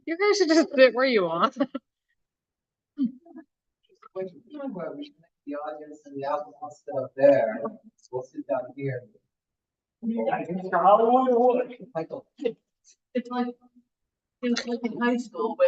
You guys should just sit where you want. The audience and the alcohol sit up there. We'll sit down here. Michael. It's like in high school, but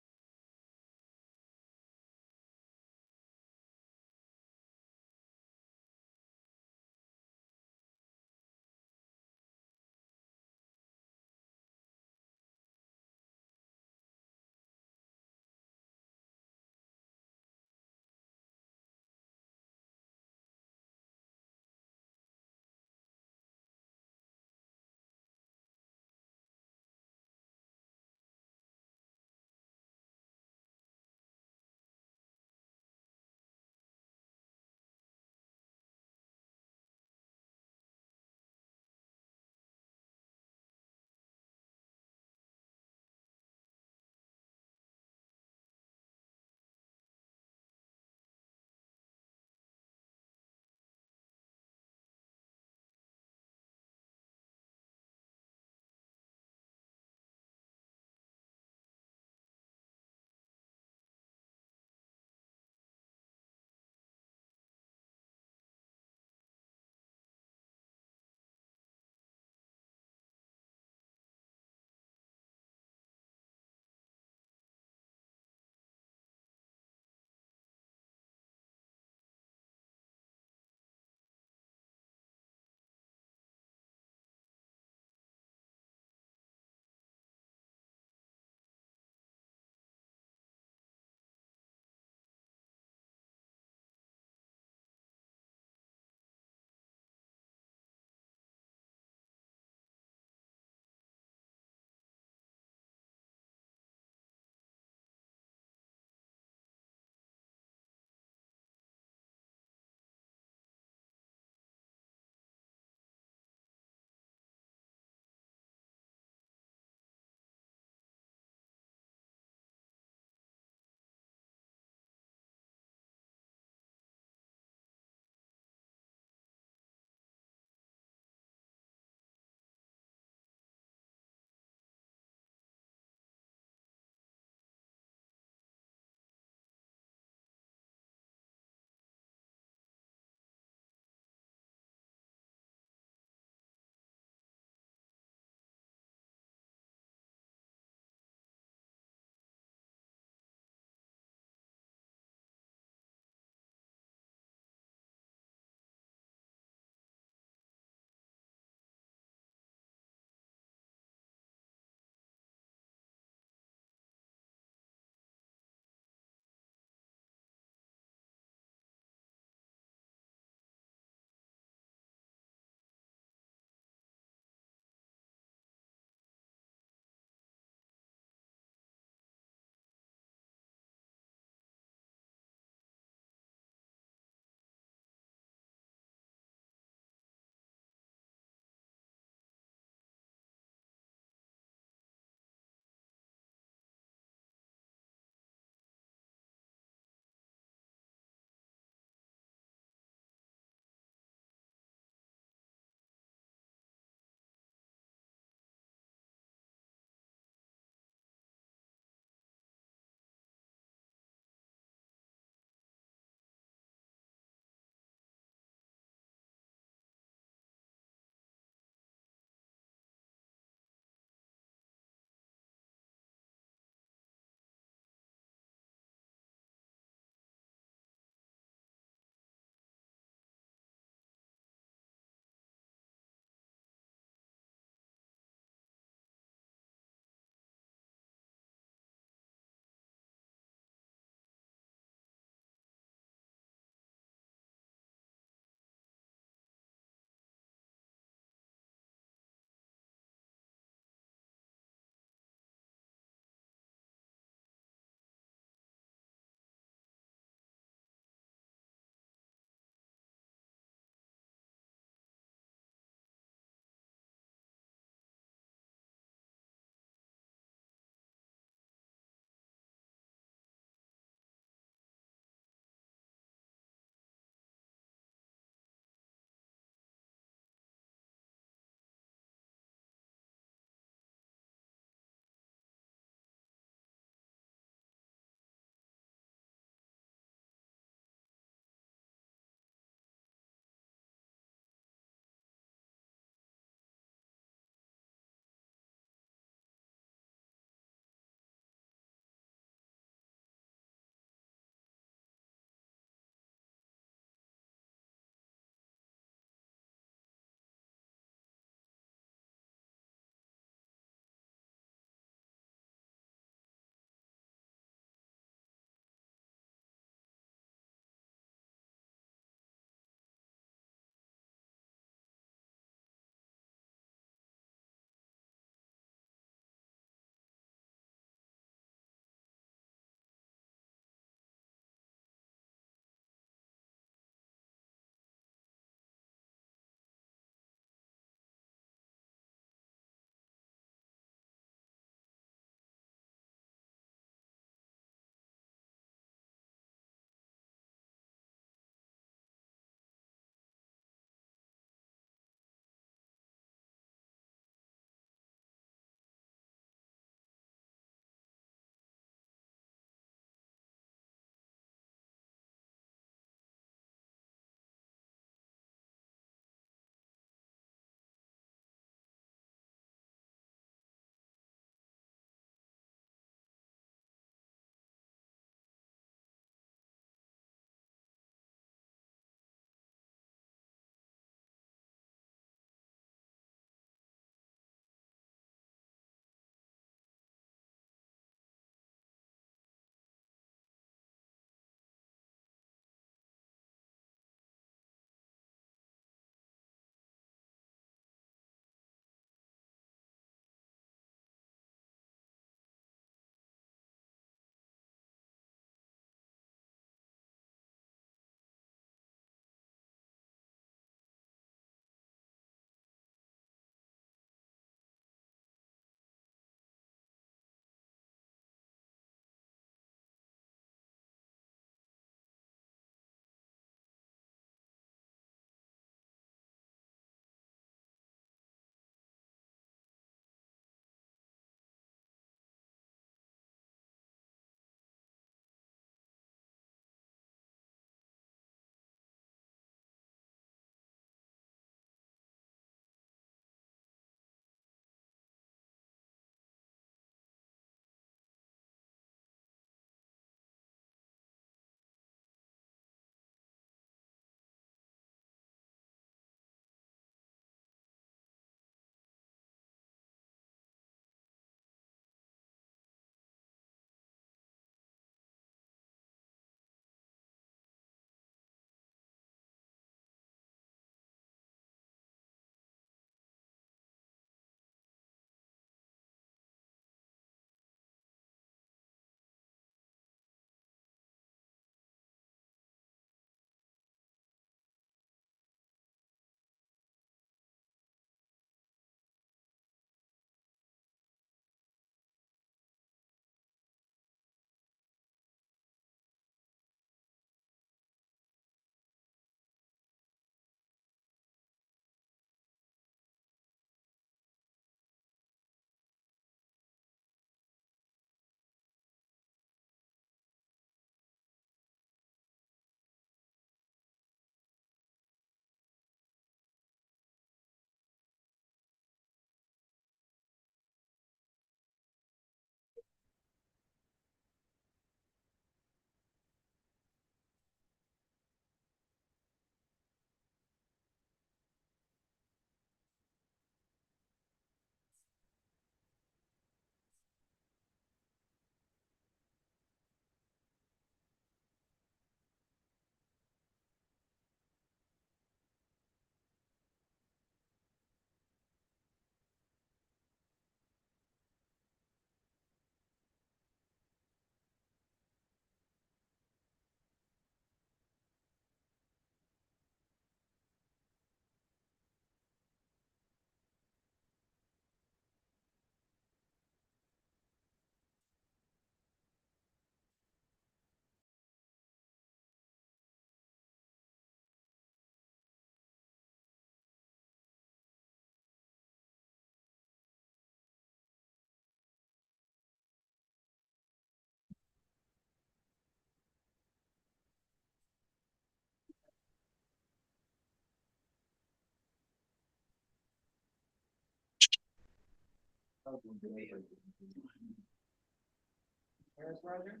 Where's Roger?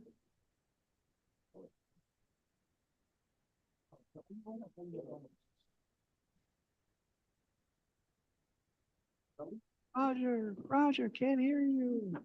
Roger, can't hear you.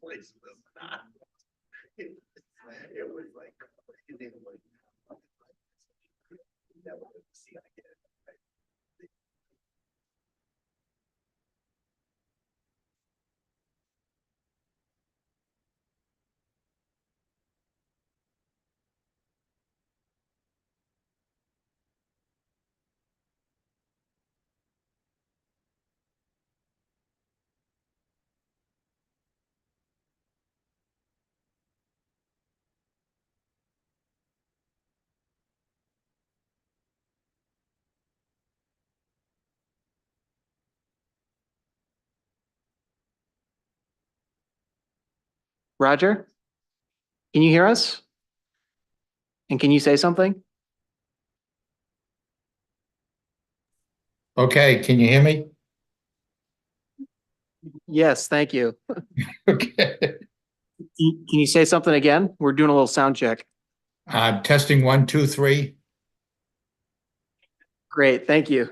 Place was not. It was like. Never see again. Roger, can you hear us? And can you say something? Okay, can you hear me? Yes, thank you. Okay. Can you say something again? We're doing a little sound check. Testing 1, 2, 3. Great, thank you.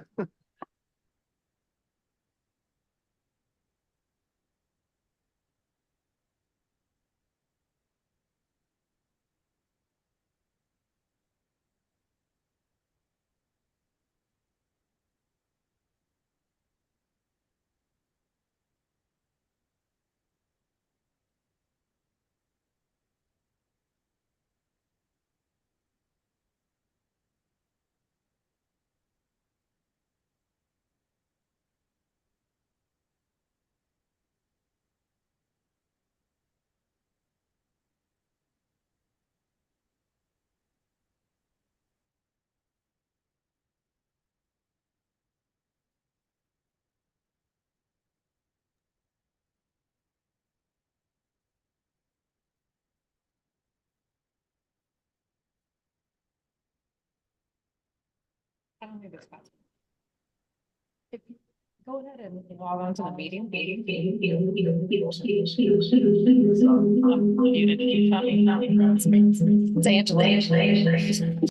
I don't think it's possible. Go ahead and log on to the meeting. It's Angela.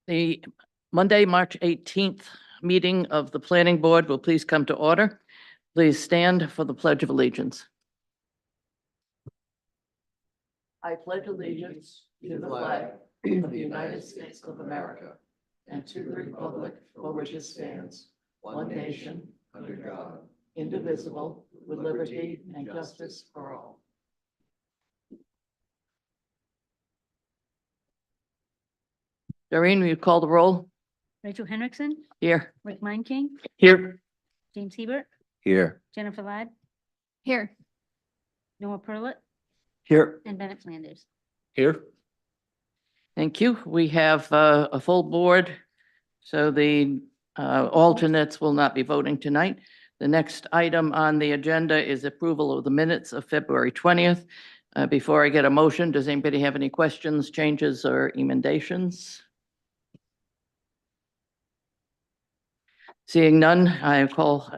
The Monday, March 18th meeting of the Planning Board will please come to order. Please stand for the Pledge of Allegiance. I pledge allegiance to the flag of the United States of America and to the republic for which it stands, one nation, under God, indivisible, with liberty and justice for all. Doreen, will you call the roll? Rachel Henriksen, Here. Rick King, Here. James Hebert, Here. Jennifer Ladd, Here. Noah Perlet, Here. and Bennett Flanders. Here. Thank you. We have a full board. So the Alternates will not be voting tonight. The next item on the agenda is approval of the minutes of February 20th. Before I get a motion, does anybody have any questions, changes, or emendations? Seeing none,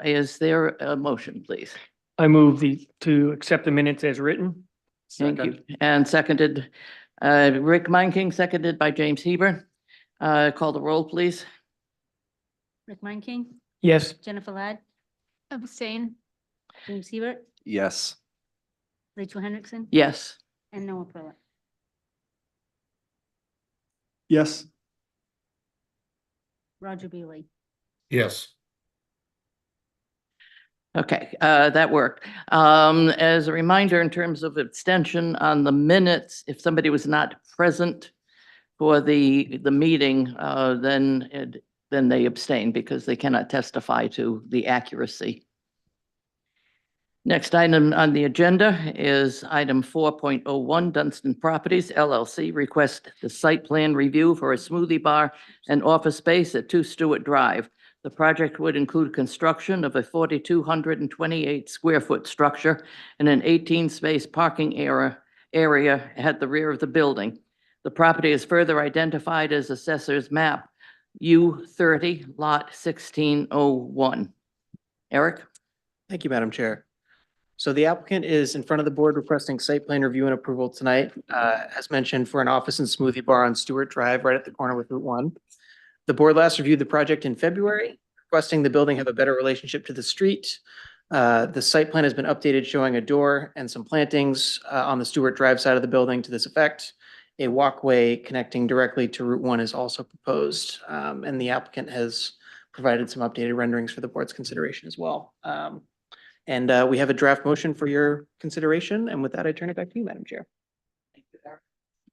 is there a motion, please? I move to accept the minutes as written. Thank you. And seconded, Rick Meinking, seconded by James Hebert. Call the roll, please. Rick King, Yes. Jennifer Ladd, Abstain. James Hebert, Yes. Rachel Hendrickson, Yes. and Noah Perla. Yes. Roger Bailey. Yes. Okay, that worked. As a reminder, in terms of abstention on the minutes, if somebody was not present for the meeting, then they abstain because they cannot testify to the accuracy. Next item on the agenda is item 4.01, Dunstan Properties LLC request the site plan review for a smoothie bar and office space at 2 Stewart Drive. The project would include construction of a 4,228 square foot structure and an 18-space parking area at the rear of the building. The property is further identified as Assessor's Map U30, Lot 1601. Eric? Thank you, Madam Chair. So the applicant is in front of the board requesting site plan review and approval tonight, as mentioned, for an office and smoothie bar on Stewart Drive, right at the corner with Route 1. The board last reviewed the project in February, requesting the building have a better relationship to the street. The site plan has been updated, showing a door and some plantings on the Stewart Drive side of the building to this effect. A walkway connecting directly to Route 1 is also proposed, and the applicant has provided some updated renderings for the board's consideration as well. And we have a draft motion for your consideration. And with that, I turn it back to you, Madam Chair.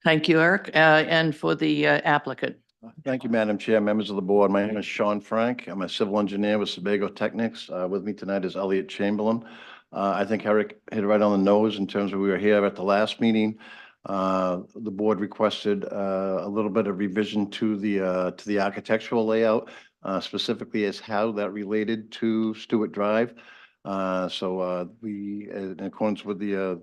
Thank you, Eric. And for the applicant. Thank you, Madam Chair, members of the board. My name is Sean Frank. I'm a civil engineer with Sebago Technics. With me tonight is Elliot Chamberlain. I think Eric hit it right on the nose in terms of we were here at the last meeting. The board requested a little bit of revision to the architectural layout, specifically as how that related to Stewart Drive. So we, in accordance with the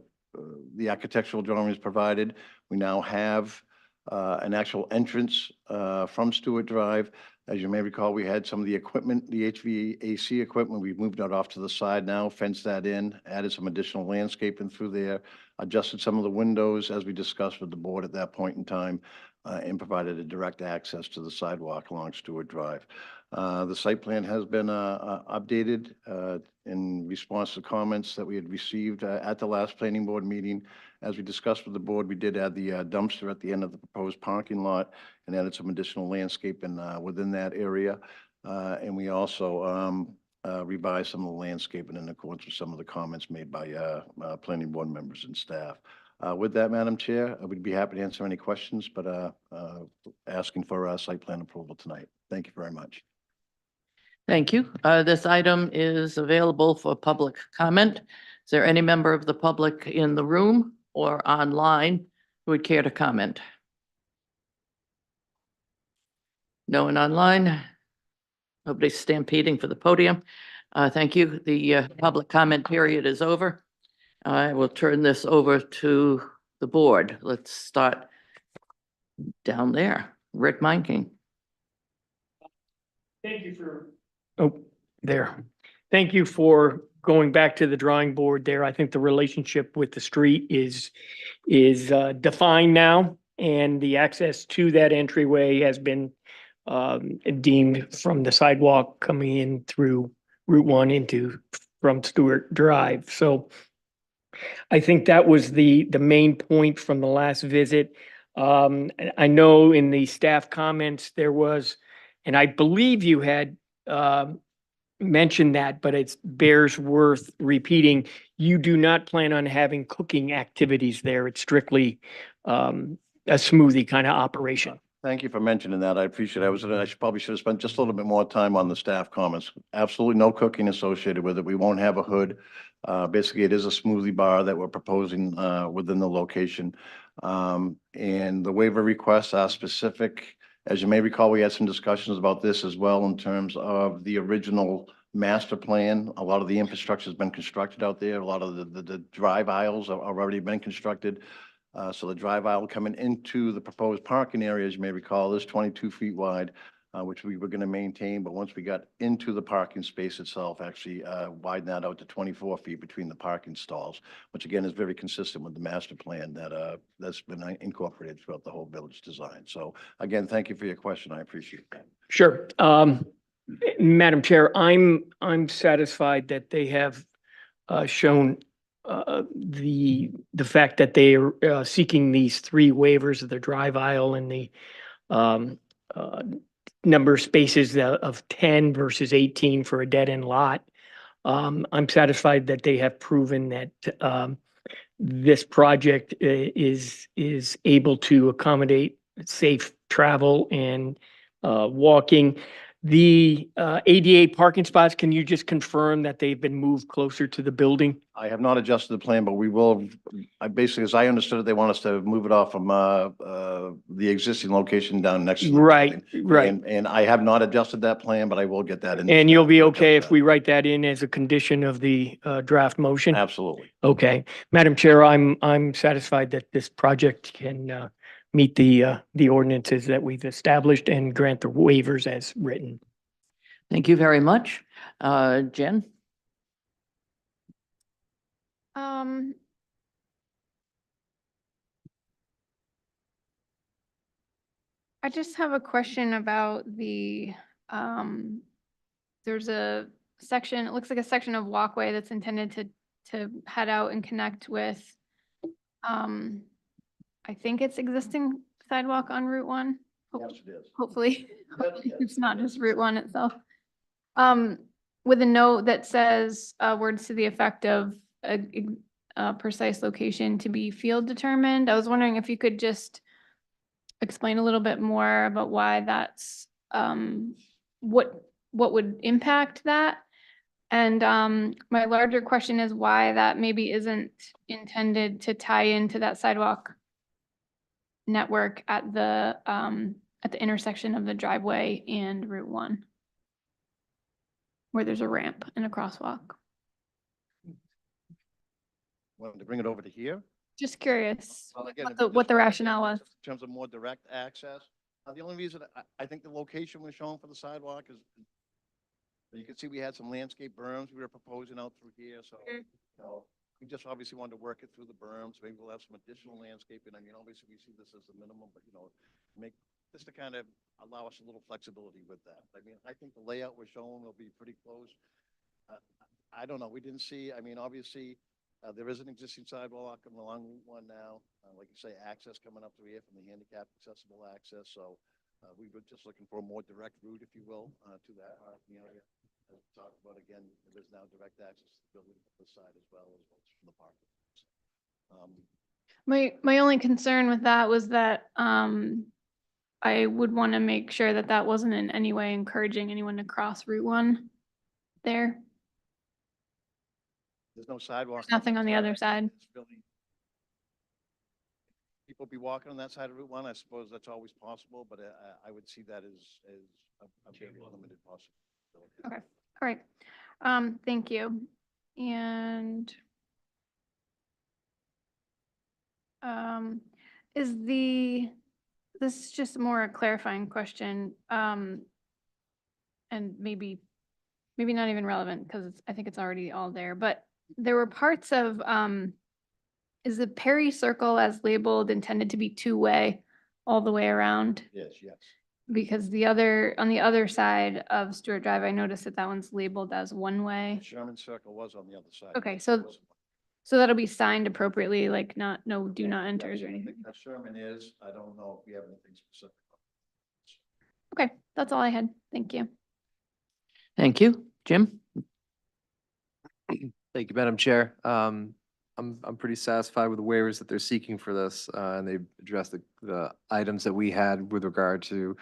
architectural drawings provided, we now have an actual entrance from Stewart Drive. As you may recall, we had some of the equipment, the HVAC equipment. We've moved that off to the side now, fenced that in, added some additional landscaping through there, adjusted some of the windows as we discussed with the board at that point in time, and provided a direct access to the sidewalk along Stewart Drive. The site plan has been updated in response to comments that we had received at the last planning board meeting. As we discussed with the board, we did add the dumpster at the end of the proposed parking lot and added some additional landscaping within that area. And we also revised some of the landscaping in accordance with some of the comments made by planning board members and staff. With that, Madam Chair, I would be happy to answer any questions, but asking for site plan approval tonight. Thank you very much. Thank you. This item is available for public comment. Is there any member of the public in the room or online who would care to comment? No one online? Nobody's stampeding for the podium. Thank you. The public comment period is over. I will turn this over to the board. Let's start down there. Rick Meinking. Thank you for. Oh, there. Thank you for going back to the drawing board there. I think the relationship with the street is defined now, and the access to that entryway has been deemed from the sidewalk coming in through Route 1 from Stewart Drive. So I think that was the main point from the last visit. I know in the staff comments there was, and I believe you had mentioned that, but it bears worth repeating. You do not plan on having cooking activities there. It's strictly a smoothie kind of operation. Thank you for mentioning that. I appreciate it. I probably should have spent just a little bit more time on the staff comments. Absolutely no cooking associated with it. We won't have a hood. Basically, it is a smoothie bar that we're proposing within the location. And the waiver requests are specific As you may recall, we had some discussions about this as well in terms of the original master plan. A lot of the infrastructure has been constructed out there. A lot of the drive aisles are already been constructed. So the drive aisle coming into the proposed parking area, as you may recall, is 22 feet wide, which we were going to maintain. But once we got into the parking space itself, actually widen that out to 24 feet between the parking stalls, which again is very consistent with the master plan that's been incorporated throughout the whole village design. So again, thank you for your question. I appreciate that. Sure. Madam Chair, I'm satisfied that they have shown the fact that they are seeking these 3 waivers of the drive aisle and the um, uh, number of spaces of 10 versus 18 for a dead end lot. I'm satisfied that they have proven that this project is able to accommodate safe travel and walking. The ADA parking spots, can you just confirm that they've been moved closer to the building? I have not adjusted the plan, but we will, I basically, as I understood it, they want us to move it off from the existing location down next to the Right, building. right. And I have not adjusted that plan, but I will get that in. And you'll be okay if we write that in as a condition of the draft motion? Absolutely. Okay. Madam Chair, I'm satisfied that this project can meet the ordinances that we've established and grant the waivers as written. Thank you very much. Jen? I just have a question about there's a section, it looks like a section of walkway that's intended to head out and connect with, I think it's existing sidewalk on Route 1. Yes, it is. Hopefully, Yes, yes. it's not just Route 1 itself. With a note that says, words to the effect of a precise location to be field determined. I was wondering if you could just explain a little bit more about why that's, what would impact that? And my larger question is why that maybe isn't intended to tie into that sidewalk network at the intersection of the driveway and Route 1, where there's a ramp and a crosswalk. Wanted to bring it over to here. Just curious Well, again, what the rationale was. In terms of more direct access. The only reason I think the location was shown for the sidewalk is you can see we had some landscape berms we were proposing out through here, so, you know, we just obviously wanted to work it through the berms. Maybe we'll have some additional landscaping. I mean, obviously we see this as the minimum, but you know, make just to kind of allow us a little flexibility with that. I mean, I think the layout we're showing will be pretty close. I don't know. We didn't see, I mean, obviously, there is an existing sidewalk along Route 1 now. Like you say, access coming up through here from the handicap accessible access. So we were just looking for a more direct route, if you will, to that parking area. As we talked about again, there is now direct access to the building on the side as well as from the parking. My only concern with that was that I would want to make sure that that wasn't in any way encouraging anyone to cross Route 1 there. There's no sidewalk. There's nothing on the other side. People be walking on that side of Route 1. I suppose that's always possible, but I would see that as a very limited possibility. Okay, all right. Thank you. And this is just more a clarifying question, and maybe not even relevant because I think it's already all there, but there were parts of, is the Perry Circle as labeled intended to be two-way all the way around? Yes, yes. Because on the other side of Stewart Drive, I noticed that one's labeled as one-way. Sherman Circle was on the other side. Okay, so that'll be signed appropriately, like no do not enters or anything. That Sherman is, I don't know if we have anything specific. Okay, that's all I had. Thank you. Thank you. Jim? Thank you, Madam Chair. I'm pretty satisfied with the waivers that they're seeking for this, and they address the items that we had with regard to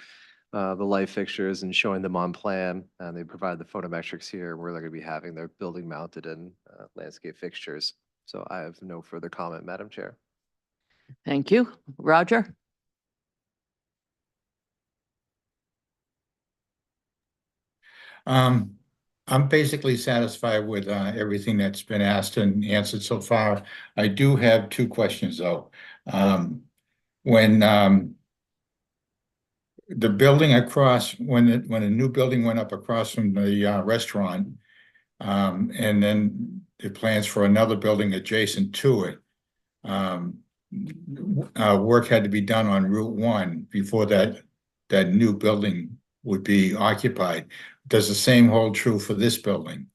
the light fixtures and showing them on plan, and they provide the photometrics here where they're going to be having their building mounted and landscape fixtures. So I have no further comment, Madam Chair. Thank you. Roger? I'm basically satisfied with everything that's been asked and answered so far. I do have two questions though. When the building across, when a new building went up across from the restaurant, and then the plans for another building adjacent to it, work had to be done on Route 1 before that new building would be occupied. Does the same hold true for this building?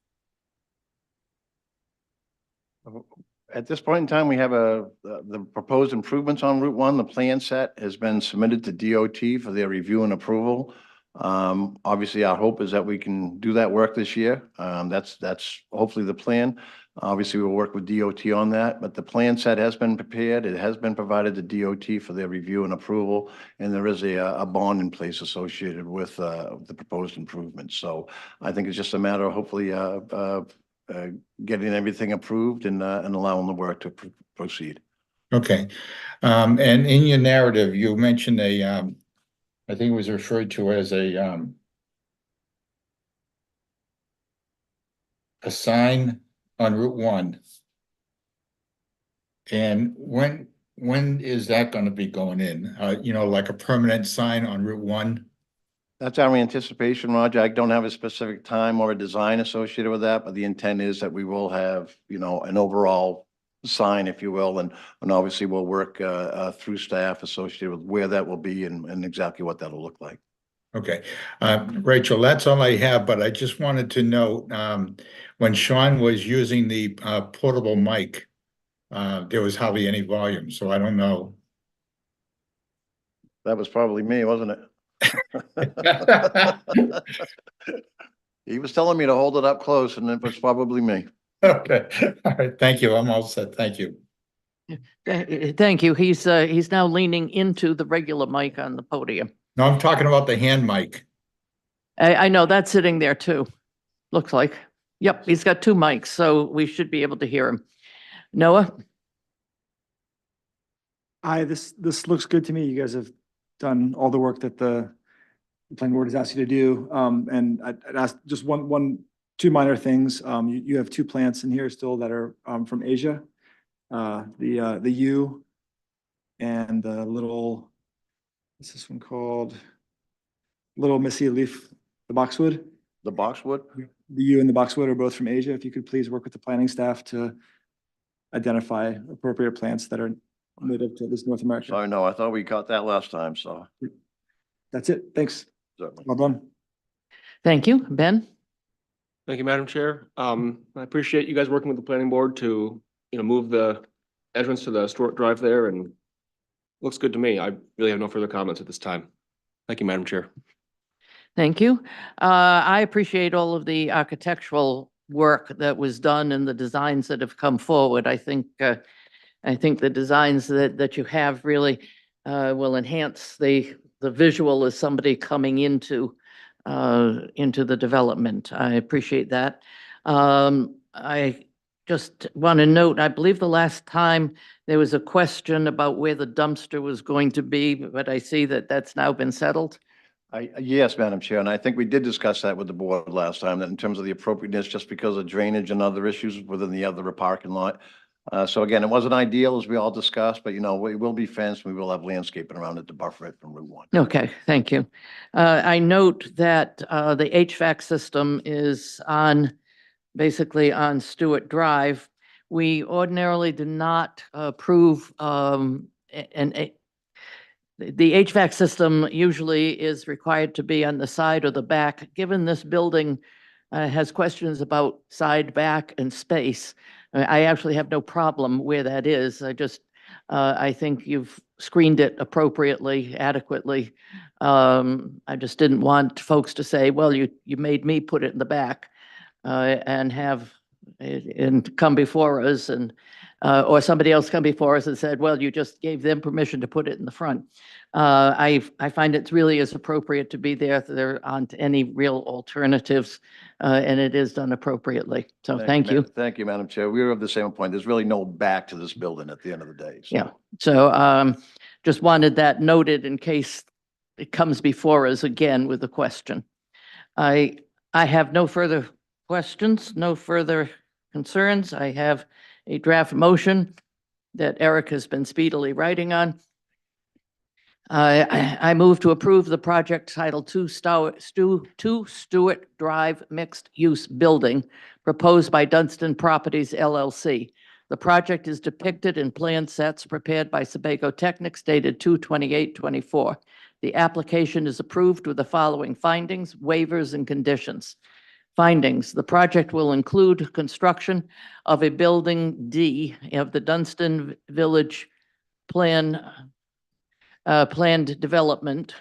At this point in time, we have the proposed improvements on Route 1. The plan set has been submitted to DOT for their review and approval. Obviously, our hope is that we can do that work this year. That's hopefully the plan. Obviously, we'll work with DOT on that, but the plan set has been prepared. It has been provided to DOT for their review and approval, and there is a bond in place associated with the proposed improvements. So I think it's just a matter of hopefully getting everything approved and allowing the work to proceed. Okay. And in your narrative, you mentioned I think it was referred to as a sign on Route 1. And when is that going to be going in? Like a permanent sign on Route 1? That's our anticipation, Roger. I don't have a specific time or a design associated with that, but the intent is that we will have, an overall sign, if you will, and obviously we'll work through staff associated with where that will be and exactly what that'll look like. Okay. Rachel, that's all I have, but I just wanted to know, when Sean was using the portable mic, there was hardly any volume, so I don't know. That was probably me, wasn't it? He was telling me to hold it up close, and it was probably me. Okay, all right, thank you. I'm all set. Thank you. Thank you. He's now leaning into the regular mic on the podium. No, I'm talking about the hand mic. I know that's sitting there too. Looks like. Yep, he's got two mics, so we should be able to hear him. Noah? Hi, this looks good to me. You guys have done all the work that the planning board has asked you to do. And I'd ask just two minor things. You have two plants in here still that are from Asia. The yew and the little, what's this one called? Little Missy leaf, the boxwood. The boxwood? The yew and the boxwood are both from Asia. If you could please work with the planning staff to identify appropriate plants that are native to this North America. Sorry, no, I thought we caught that last time, so. That's it. Thanks. Certainly. Well done. Thank you. Ben? Thank you, Madam Chair. I appreciate you guys working with the planning board to, move the entrance to the Stewart Drive there, and looks good to me. I really have no further comments at this time. Thank you, Madam Chair. Thank you. I appreciate all of the architectural work that was done and the designs that have come forward. I think the designs that you have really will enhance the visual as somebody coming into the development. I appreciate that. I just want to note, I believe the last time there was a question about where the dumpster was going to be, but I see that that's now been settled. Yes, Madam Chair, and I think we did discuss that with the board last time, that in terms of the appropriateness, just because of drainage and other issues within the other parking lot. So again, it wasn't ideal as we all discussed, but we will be fenced. We will have landscaping around it to buffer it from Route 1. Okay, thank you. I note that the HVAC system is basically on Stewart Drive. We ordinarily do not approve the HVAC system usually is required to be on the side or the back. Given this building has questions about side, back, and space, I actually have no problem where that is. I think you've screened it appropriately, adequately. I just didn't want folks to say, well, you made me put it in the back and come before us or somebody else come before us and said, well, you just gave them permission to put it in the front. I find it's really as appropriate to be there. There aren't any real alternatives, and it is done appropriately. So thank you. Thank you, Madam Chair. We were of the same point. There's really no back to this building at the end of the day. So. Yeah. So just wanted that noted in case it comes before us again with a question. I I have no further questions, no further concerns. I have a draft motion that Eric has been speedily writing on. I move to approve the project title 2 Stewart Drive Mixed Use Building proposed by Dunstan Properties LLC. The project is depicted in plan sets prepared by Sebago Technics dated 2/28/24. The application is approved with the following findings, waivers, and conditions. Findings, the project will include construction of a building D of the Dunstan Village planned development.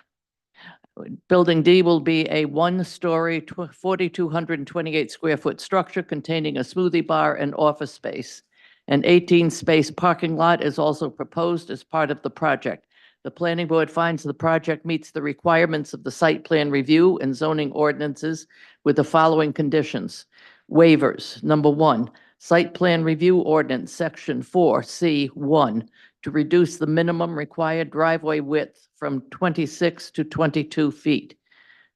Building D will be a one-story, 4,228 square foot structure containing a smoothie bar and office space. An 18-space parking lot is also proposed as part of the project. The planning board finds the project meets the requirements of the site plan review and zoning ordinances with the following conditions. Waivers. Number 1, site plan review ordinance, section 4C1, to reduce the minimum required driveway width from 26 to 22 feet.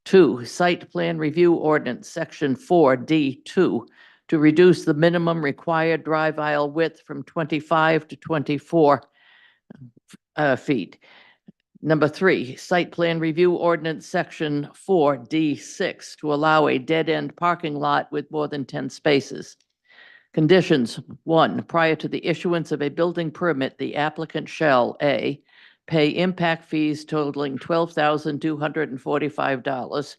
2, site plan review ordinance, section 4D2, to reduce the minimum required drive aisle width from 25 to 24 feet. Number 3, site plan review ordinance, section 4D6, to allow a dead-end parking lot with more than 10 spaces. Conditions, 1, prior to the issuance of a building permit, the applicant shall, A, pay impact fees totaling $12,245,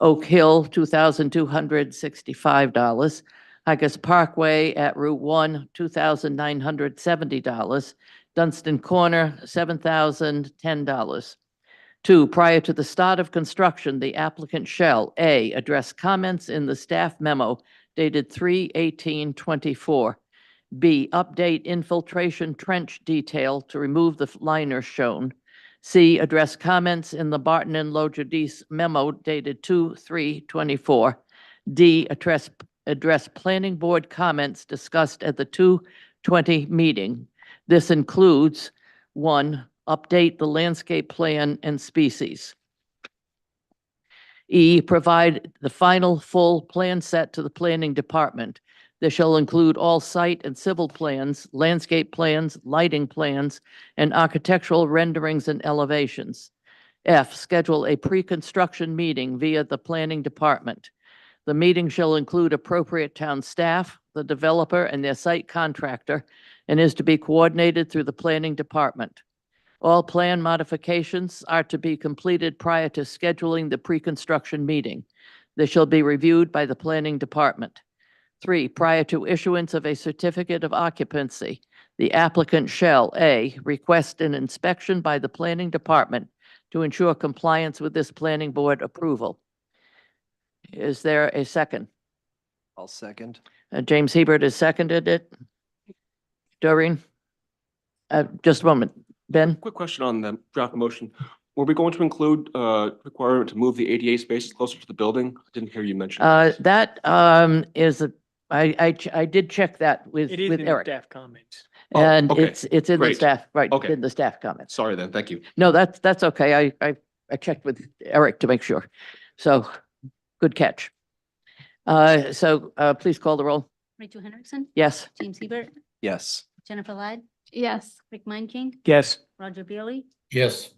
Oak Hill, $2,265, Higas Parkway at Route 1, $2,970, Dunstan Corner, $7,010. 2, prior to the start of construction, the applicant shall, A, address comments in the staff memo dated 3/18/24. B, update infiltration trench detail to remove the liners shown. C, address comments in the Barton and Lojadis memo dated 2/3/24. D, address planning board comments discussed at the 2/20 meeting. This includes 1, update the landscape plan and species. E, provide the final full plan set to the planning department. This shall include all site and civil plans, landscape plans, lighting plans, and architectural renderings and elevations. F, schedule a pre-construction meeting via the planning department. The meeting shall include appropriate town staff, the developer, and their site contractor, and is to be coordinated through the planning department. All plan modifications are to be completed prior to scheduling the pre-construction meeting. They shall be reviewed by the planning department. 3, prior to issuance of a certificate of occupancy, the applicant shall, A, request an inspection by the planning department to ensure compliance with this planning board approval. Is there a second? I'll second. James Hebert has seconded it. Doreen? Just a moment. Ben? Quick question on the draft motion. Were we going to include requirement to move the ADA spaces closer to the building? I didn't hear you mention. That is I did check that with It is in the Eric. staff comments. Oh, And okay. it's in the Great. staff, right, Okay. in the staff comments. Sorry then, thank you. No, that's okay. I checked with Eric to make sure. So, good catch. Please call the roll. Rachel Hendrickson, Yes. James Hebert, Yes. Jennifer Lyde, Yes. Rick King, Yes. Roger Bailey, Yes.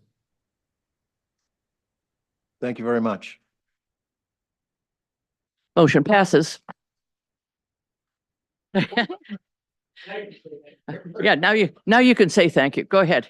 Thank you very much. Motion passes. Yeah, now you can say thank you. Go ahead.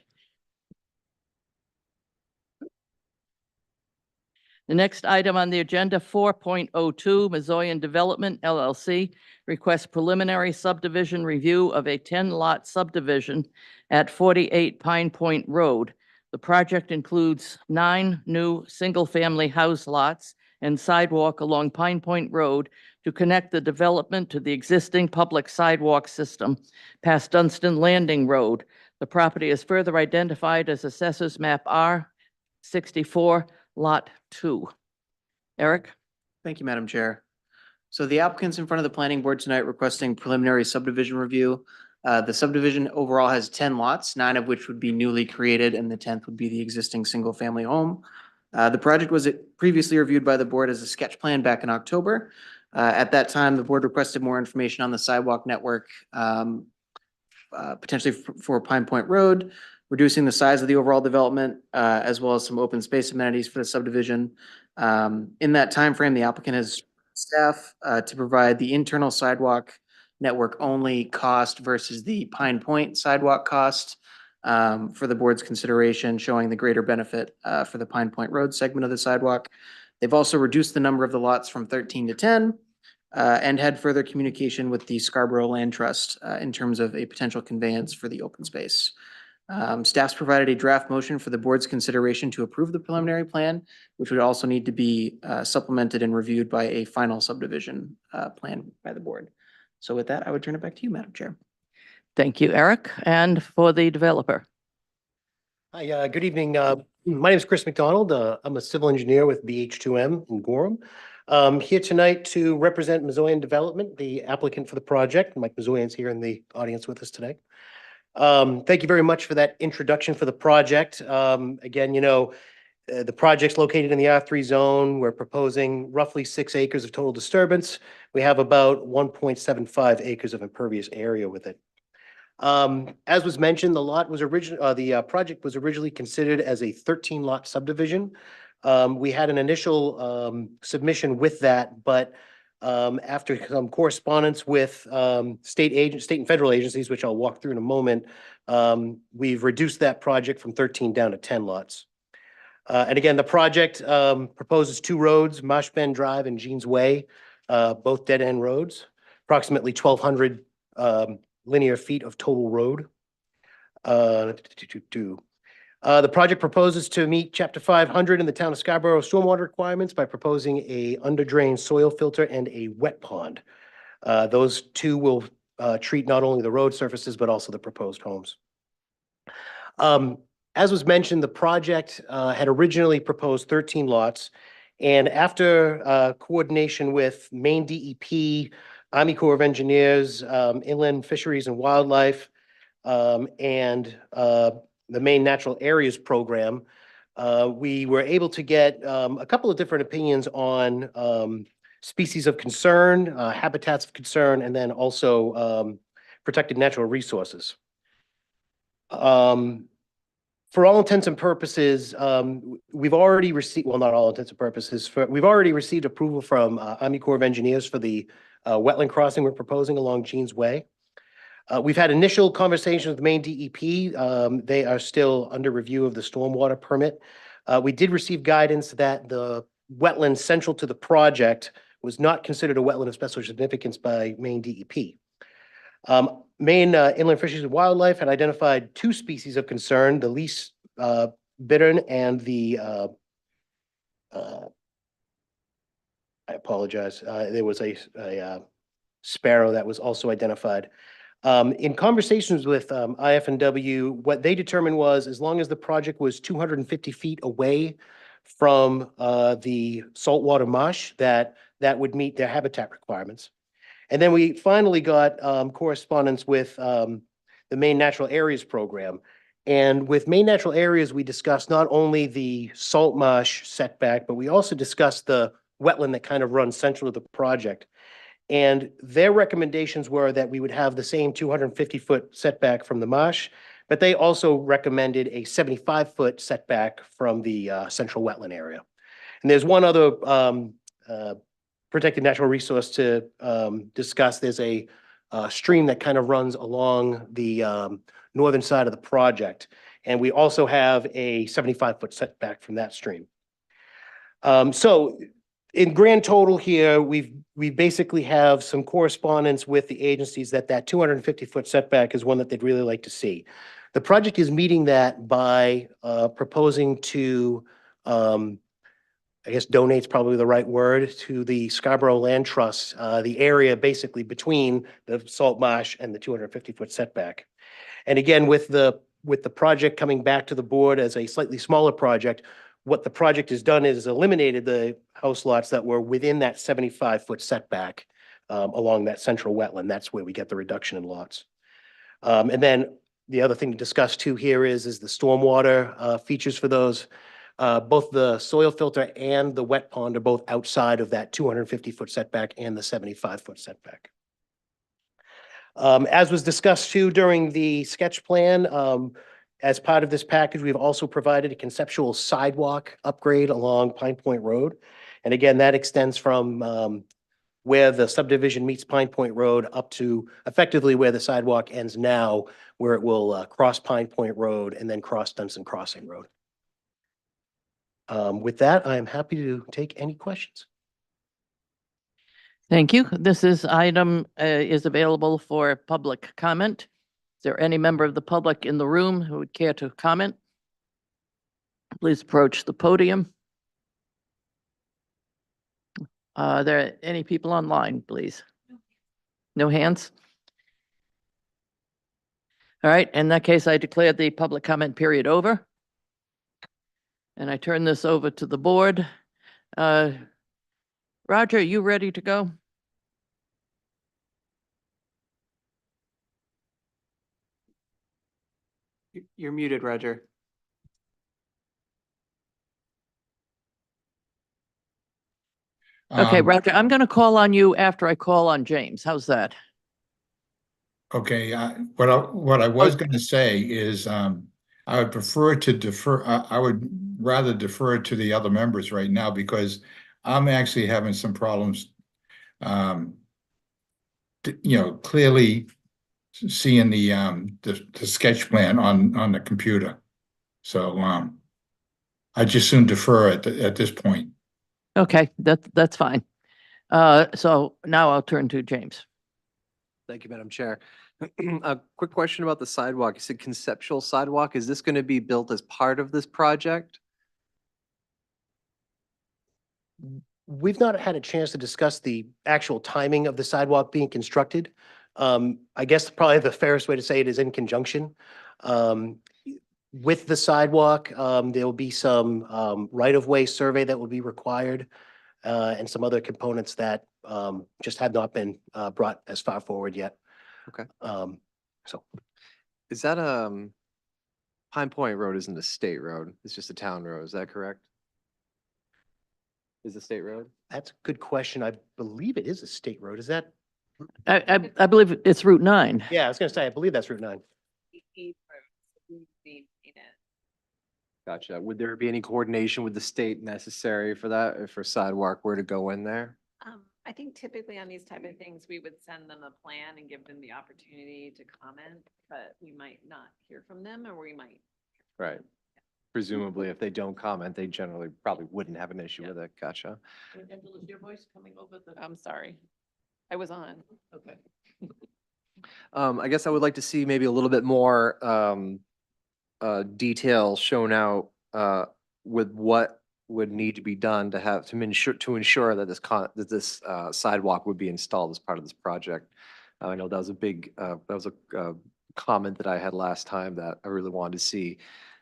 The next item on the agenda, 4.02, Mazoyan Development LLC requests preliminary subdivision review of a 10-lot subdivision at 48 Pine Point Road. The project includes 9 new single-family house lots and sidewalk along Pine Point Road to connect the development to the existing public sidewalk system past Dunstan Landing Road. The property is further identified as Assessors Map R64, Lot 2. Eric? Thank you, Madam Chair. So the applicant's in front of the planning board tonight requesting preliminary subdivision review. The subdivision overall has 10 lots, 9 of which would be newly created, and the 10th would be the existing single-family home. The project was previously reviewed by the board as a sketch plan back in October. At that time, the board requested more information on the sidewalk network, potentially for Pine Point Road, reducing the size of the overall development, as well as some open space amenities for the subdivision. In that timeframe, the applicant has staff to provide the internal sidewalk network only cost versus the Pine Point sidewalk cost for the board's consideration, showing the greater benefit for the Pine Point Road segment of the sidewalk. They've also reduced the number of the lots from 13 to 10 and had further communication with the Scarborough Land Trust in terms of a potential conveyance for the open space. Staff's provided a draft motion for the board's consideration to approve the preliminary plan, which would also need to be supplemented and reviewed by a final subdivision plan by the board. So with that, I would turn it back to you, Madam Chair. Thank you, Eric. And for the developer. Hi, good evening. My name is Chris McDonald. I'm a civil engineer with BH2M in Gorham. Here tonight to represent Missoulian Development, the applicant for the project. Mike Missoulian's here in the audience with us today. Thank you very much for that introduction for the project. Again, the project's located in the R3 zone. We're proposing roughly 6 acres of total disturbance. We have about 1.75 acres of impervious area with it. As was mentioned, the project was originally considered as a 13-lot subdivision. We had an initial submission with that, but after some correspondence with state and federal agencies, which I'll walk through in a moment, we've reduced that project from 13 down to 10 lots. And again, the project proposes 2 roads, Marsh Bend Drive and Jeans Way, both dead-end roads, approximately 1,200 linear feet of total road. The project proposes to meet Chapter 500 in the town of Scarborough stormwater requirements by proposing a under-drain soil filter and a wet pond. Those 2 will treat not only the road surfaces, but also the proposed homes. As was mentioned, the project had originally proposed 13 lots, and after coordination with Maine DEP, Army Corps of Engineers, Inland Fisheries and Wildlife, and the Maine Natural Areas Program, we were able to get a couple of different opinions on species of concern, habitats of concern, and then also protected natural resources. For all intents and purposes, we've already received, well, not all intents and purposes, we've already received approval from Army Corps of Engineers for the wetland crossing we're proposing along Jeans Way. We've had initial conversations with Maine DEP. They are still under review of the stormwater permit. We did receive guidance that the wetland central to the project was not considered a wetland of special significance by Maine DEP. Maine Inland Fisheries and Wildlife had identified 2 species of concern, the least bittern and the, I apologize, there was a sparrow that was also identified. In conversations with IF&W, what they determined was as long as the project was 250 feet away from the saltwater marsh, that would meet their habitat requirements. And then we finally got correspondence with the Maine Natural Areas Program. And with Maine Natural Areas, we discussed not only the salt marsh setback, but we also discussed the wetland that kind of runs central to the project. And their recommendations were that we would have the same 250-foot setback from the marsh, but they also recommended a 75-foot setback from the central wetland area. And there's one other protected natural resource to discuss. There's a stream that kind of runs along the northern side of the project. And we also have a 75-foot setback from that stream. So in grand total here, we basically have some correspondence with the agencies that 250-foot setback is one that they'd really like to see. The project is meeting that by proposing to, I guess donate's probably the right word, to the Scarborough Land Trust, the area basically between the salt marsh and the 250-foot setback. And again, with the project coming back to the board as a slightly smaller project, what the project has done is eliminated the house lots that were within that 75-foot setback along that central wetland. That's where we get the reduction in lots. And then the other thing to discuss too here is the stormwater features for those. Both the soil filter and the wet pond are both outside of that 250-foot setback and the 75-foot setback. As was discussed too during the sketch plan, as part of this package, we've also provided a conceptual sidewalk upgrade along Pine Point Road. And again, that extends from where the subdivision meets Pine Point Road up to effectively where the sidewalk ends now, where it will cross Pine Point Road and then cross Dunson Crossing Road. With that, I am happy to take any questions. Thank you. This item is available for public comment. Is there any member of the public in the room who would care to comment? Please approach the podium. Are there any people online, please? No hands? All right, in that case, I declare the public comment period over. And I turn this over to the board. Roger, are you ready to go? You're muted, Roger. Okay, Roger, I'm going to call on you after I call on James. How's that? Okay, what I was going to say is, I would prefer to defer, I would rather defer to the other members right now because I'm actually having some problems, clearly seeing the sketch plan on the computer. So, I just soon defer at this point. Okay, that's fine. So now I'll turn to James. Thank you, Madam Chair. A quick question about the sidewalk. You said conceptual sidewalk. Is this going to be built as part of this project? We've not had a chance to discuss the actual timing of the sidewalk being constructed. I guess probably the fairest way to say it is in conjunction. With the sidewalk, there will be some right-of-way survey that will be required and some other components that just have not been brought as far forward yet. Okay. So Is that Pine Point Road isn't a state road. It's just a town road. Is that correct? Is a state road? that's a good question. I believe it is a state road. Is that? I believe it's Route 9. Yeah, I was going to say, I believe that's Route 9. Gotcha. Would there be any coordination with the state necessary for that, if for sidewalk were to go in there? I think typically on these type of things, we would send them a plan and give them the opportunity to comment, but we might not hear from them, or we might. Right. Presumably, if they don't comment, they generally probably wouldn't have an issue Yeah. with it. Gotcha. Angela, is your voice coming over the? I'm sorry. I was on. Okay. I guess I would like to see maybe a little bit more detail shown out with what would need to be done to ensure that this sidewalk would be installed as part of this project. I know that was a comment that I had last time that I really wanted to see.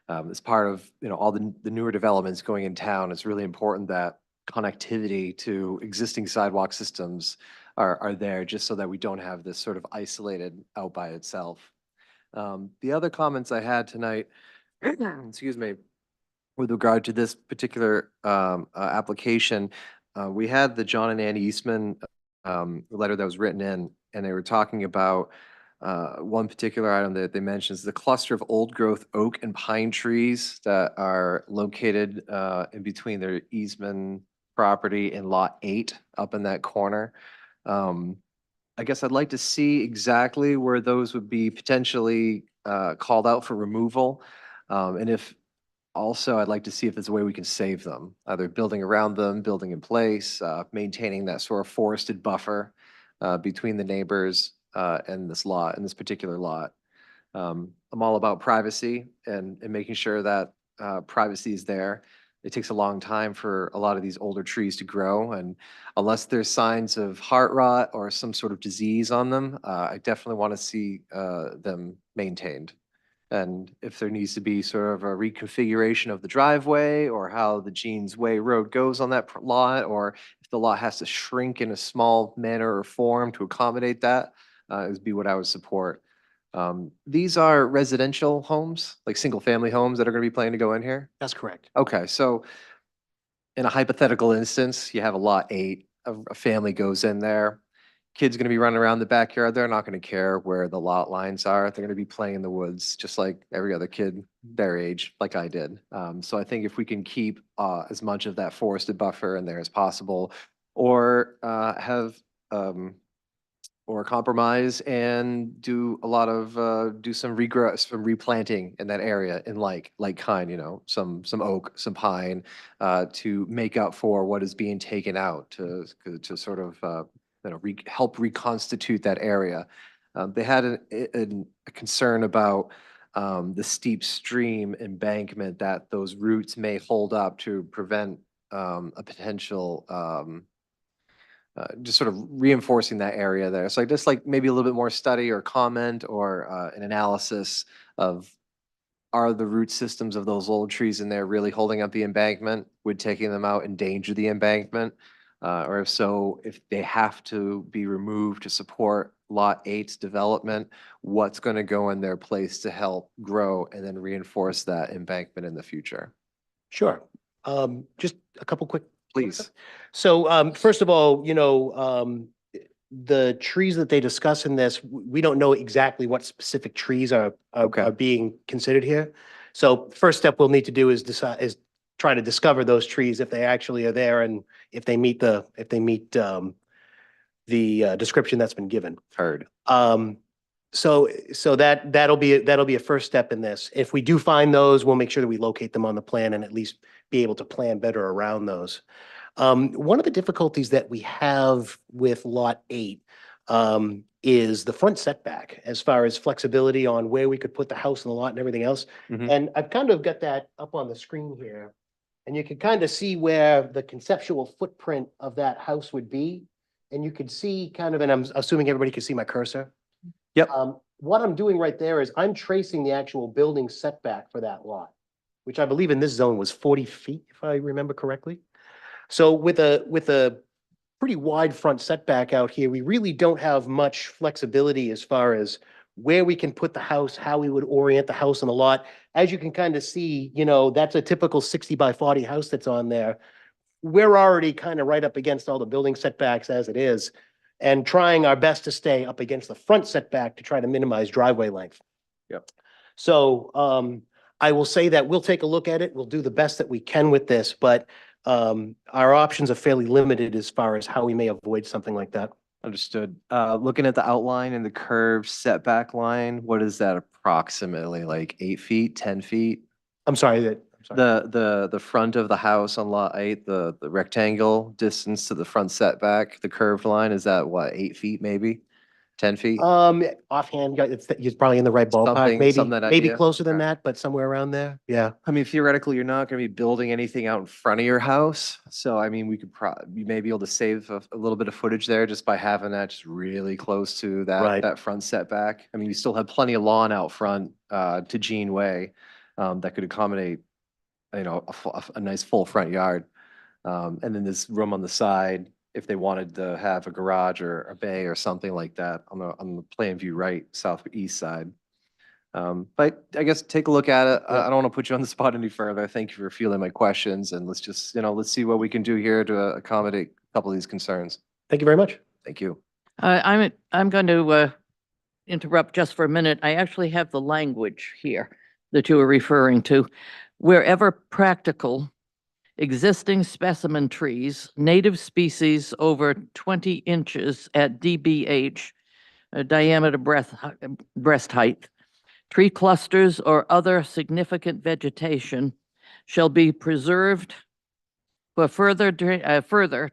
As part of all the newer developments going in town, it's really important that connectivity to existing sidewalk systems are there, just so that we don't have this sort of isolated out by itself. The other comments I had tonight, excuse me, with regard to this particular application, we had the John and Ann Eastman letter that was written in, and they were talking about one particular item that they mentioned is the cluster of old growth oak and pine trees that are located in between their Eastman property and Lot 8 up in that corner. I guess I'd like to see exactly where those would be potentially called out for removal. And if also, I'd like to see if there's a way we can save them, either building around them, building in place, maintaining that sort of forested buffer between the neighbors and this lot, and this particular lot. I'm all about privacy and making sure that privacy is there. It takes a long time for a lot of these older trees to grow, and unless there's signs of heart rot or some sort of disease on them, I definitely want to see them maintained. And if there needs to be sort of a reconfiguration of the driveway or how the Jeans Way Road goes on that lot, or if the lot has to shrink in a small manner or form to accommodate that, it would be what I would support. These are residential homes, like single-family homes that are going to be planning to go in here? That's correct. Okay, so in a hypothetical instance, you have a lot 8, a family goes in there. Kid's gonna be running around the backyard. They're not gonna care where the lot lines are. They're gonna be playing in the woods, just like every other kid their age, like I did. So I think if we can keep as much of that forested buffer in there as possible, or have or compromise and do a lot of do some regrowth, some replanting in that area in like kind, some oak, some pine, to make up for what is being taken out to sort of help reconstitute that area. They had a concern about the steep stream embankment that those roots may hold up to prevent a potential just sort of reinforcing that area there. So I just like maybe a little bit more study or comment or an analysis of, are the root systems of those old trees in there really holding up the embankment? Would taking them out endanger the embankment? Or if so, if they have to be removed to support Lot 8's development, what's going to go in their place to help grow and then reinforce that embankment in the future? Sure. Just a couple quick. Please. So, first of all, the trees that they discuss in this, we don't know exactly what specific trees are being considered here. So first step we'll need to do is try to discover those trees if they actually are there and if they meet the description that's been given. Heard. So that'll be a first step in this. If we do find those, we'll make sure that we locate them on the plan and at least be able to plan better around those. One of the difficulties that we have with Lot 8 is the front setback as far as flexibility on where we could put the house and the lot and everything else. And I've kind of got that up on the screen here. And you can kind of see where the conceptual footprint of that house would be. And you can see kind of, and I'm assuming everybody can see my cursor. Yep. What I'm doing right there is I'm tracing the actual building setback for that lot, which I believe in this zone was 40 feet, if I remember correctly. So with a pretty wide front setback out here, we really don't have much flexibility as far as where we can put the house, how we would orient the house and the lot. As you can kind of see, that's a typical 60 by 40 house that's on there. We're already kind of right up against all the building setbacks as it is, and trying our best to stay up against the front setback to try to minimize driveway length. Yep. So I will say that we'll take a look at it. We'll do the best that we can with this, but our options are fairly limited as far as how we may avoid something like that. Understood. Looking at the outline and the curved setback line, what is that approximately, like 8 feet, 10 feet? I'm sorry. The front of the house on Lot 8, the rectangle distance to the front setback, the curved line, is that what, 8 feet maybe? 10 feet? Offhand, you're probably in the right ballpark, Something that maybe idea? closer than Okay. that, but somewhere around there. Yeah. I mean, theoretically, you're not going to be building anything out in front of your house. So, I mean, you may be able to save a little bit of footage there just by having that just really close to Right. that front setback. I mean, you still have plenty of lawn out front to Jean Way that could accommodate, a nice full front yard. And then there's room on the side if they wanted to have a garage or a bay or something like that on the plan view right, southeast side. But I guess take a look at it. I don't want to put you on the spot any further. Thank you for fielding my questions, and let's just, let's see what we can do here to accommodate a couple of these concerns. Thank you very much. Thank you. I'm going to interrupt just for a minute. I actually have the language here that you were referring to. Wherever practical, existing specimen trees, native species over 20 inches at DBH, diameter breast height, tree clusters or other significant vegetation shall be preserved for further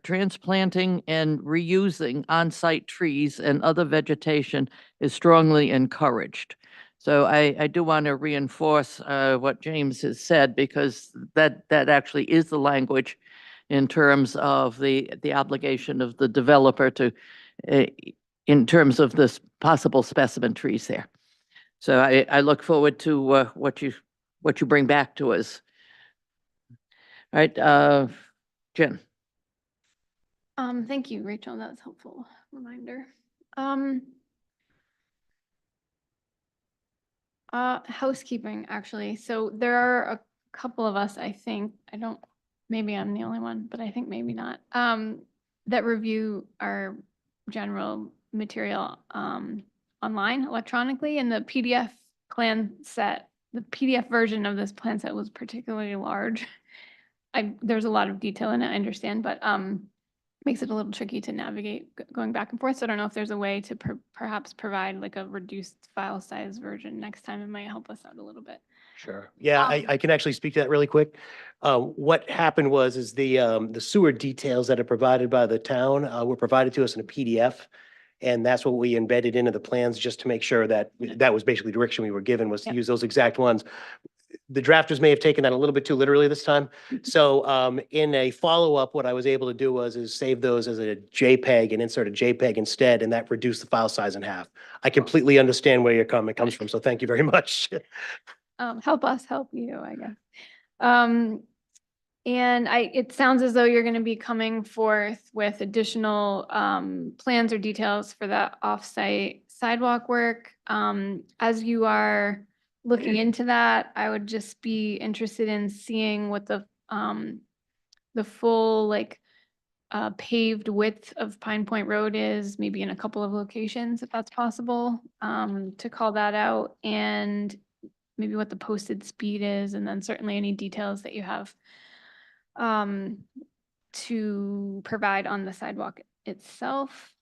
transplanting and reusing on-site trees and other vegetation is strongly encouraged. So I do want to reinforce what James has said, because that actually is the language in terms of the obligation of the developer to, in terms of this possible specimen trees there. So I look forward to what you bring back to us. All right, Jen. Thank you, Rachel. That was a helpful reminder. Housekeeping, actually. So there are a couple of us, I think, I don't, maybe I'm the only one, but I think maybe not, that review our general material, online electronically, and the PDF plan set, the PDF version of this plan set was particularly large. There's a lot of detail in it, I understand, but, makes it a little tricky to navigate going back and forth. So I don't know if there's a way to perhaps provide like a reduced file size version next time. It might help us out a little bit. Sure. Yeah, I can actually speak to that really quick. What happened is the sewer details that are provided by the town, were provided to us in a PDF. And that's what we embedded into the plans just to make sure that that was basically the direction we were given, was to Yep. use those exact ones. The drafters may have taken that a little bit too literally this time. So in a follow-up, what I was able to do is save those as a JPEG and insert a JPEG instead, and that reduced the file size in half. I completely understand where your comment comes from, so thank you very much. Help us help you, I guess. And it sounds as though you're going to be coming forth with additional plans or details for that offsite sidewalk work. As you are looking into that, I would just be interested in seeing what the full like paved width of Pine Point Road is, maybe in a couple of locations, if that's possible, to call that out, and maybe what the posted speed is, and then certainly any details that you have to provide on the sidewalk itself.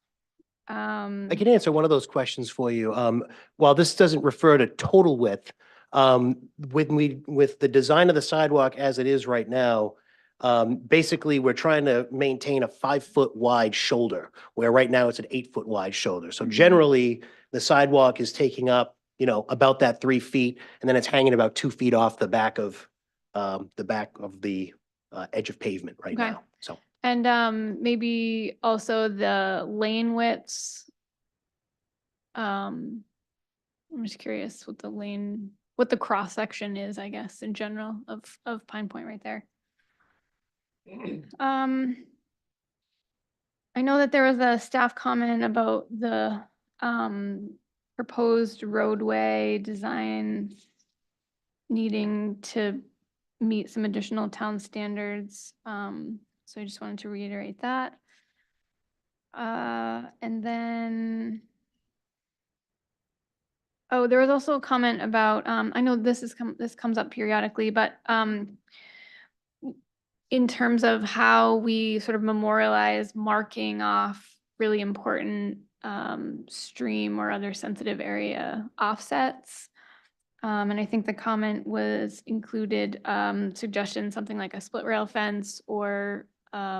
I can answer one of those questions for you. While this doesn't refer to total width, with the design of the sidewalk as it is right now, basically, we're trying to maintain a 5-foot wide shoulder, where right now it's an 8-foot wide shoulder. So generally, the sidewalk is taking up, about that 3 feet, and then it's hanging about 2 feet off the back of the edge of pavement right Okay. now. So. And maybe also the lane widths. I'm just curious what the cross section is, I guess, in general of Pine Point right there. I know that there was a staff comment about the proposed roadway design needing to meet some additional town standards. So I just wanted to reiterate that. And then, oh, there was also a comment about, I know this comes up periodically, but in terms of how we sort of memorialize marking off really important stream or other sensitive area offsets. And I think the comment was included suggestion, something like a split rail fence or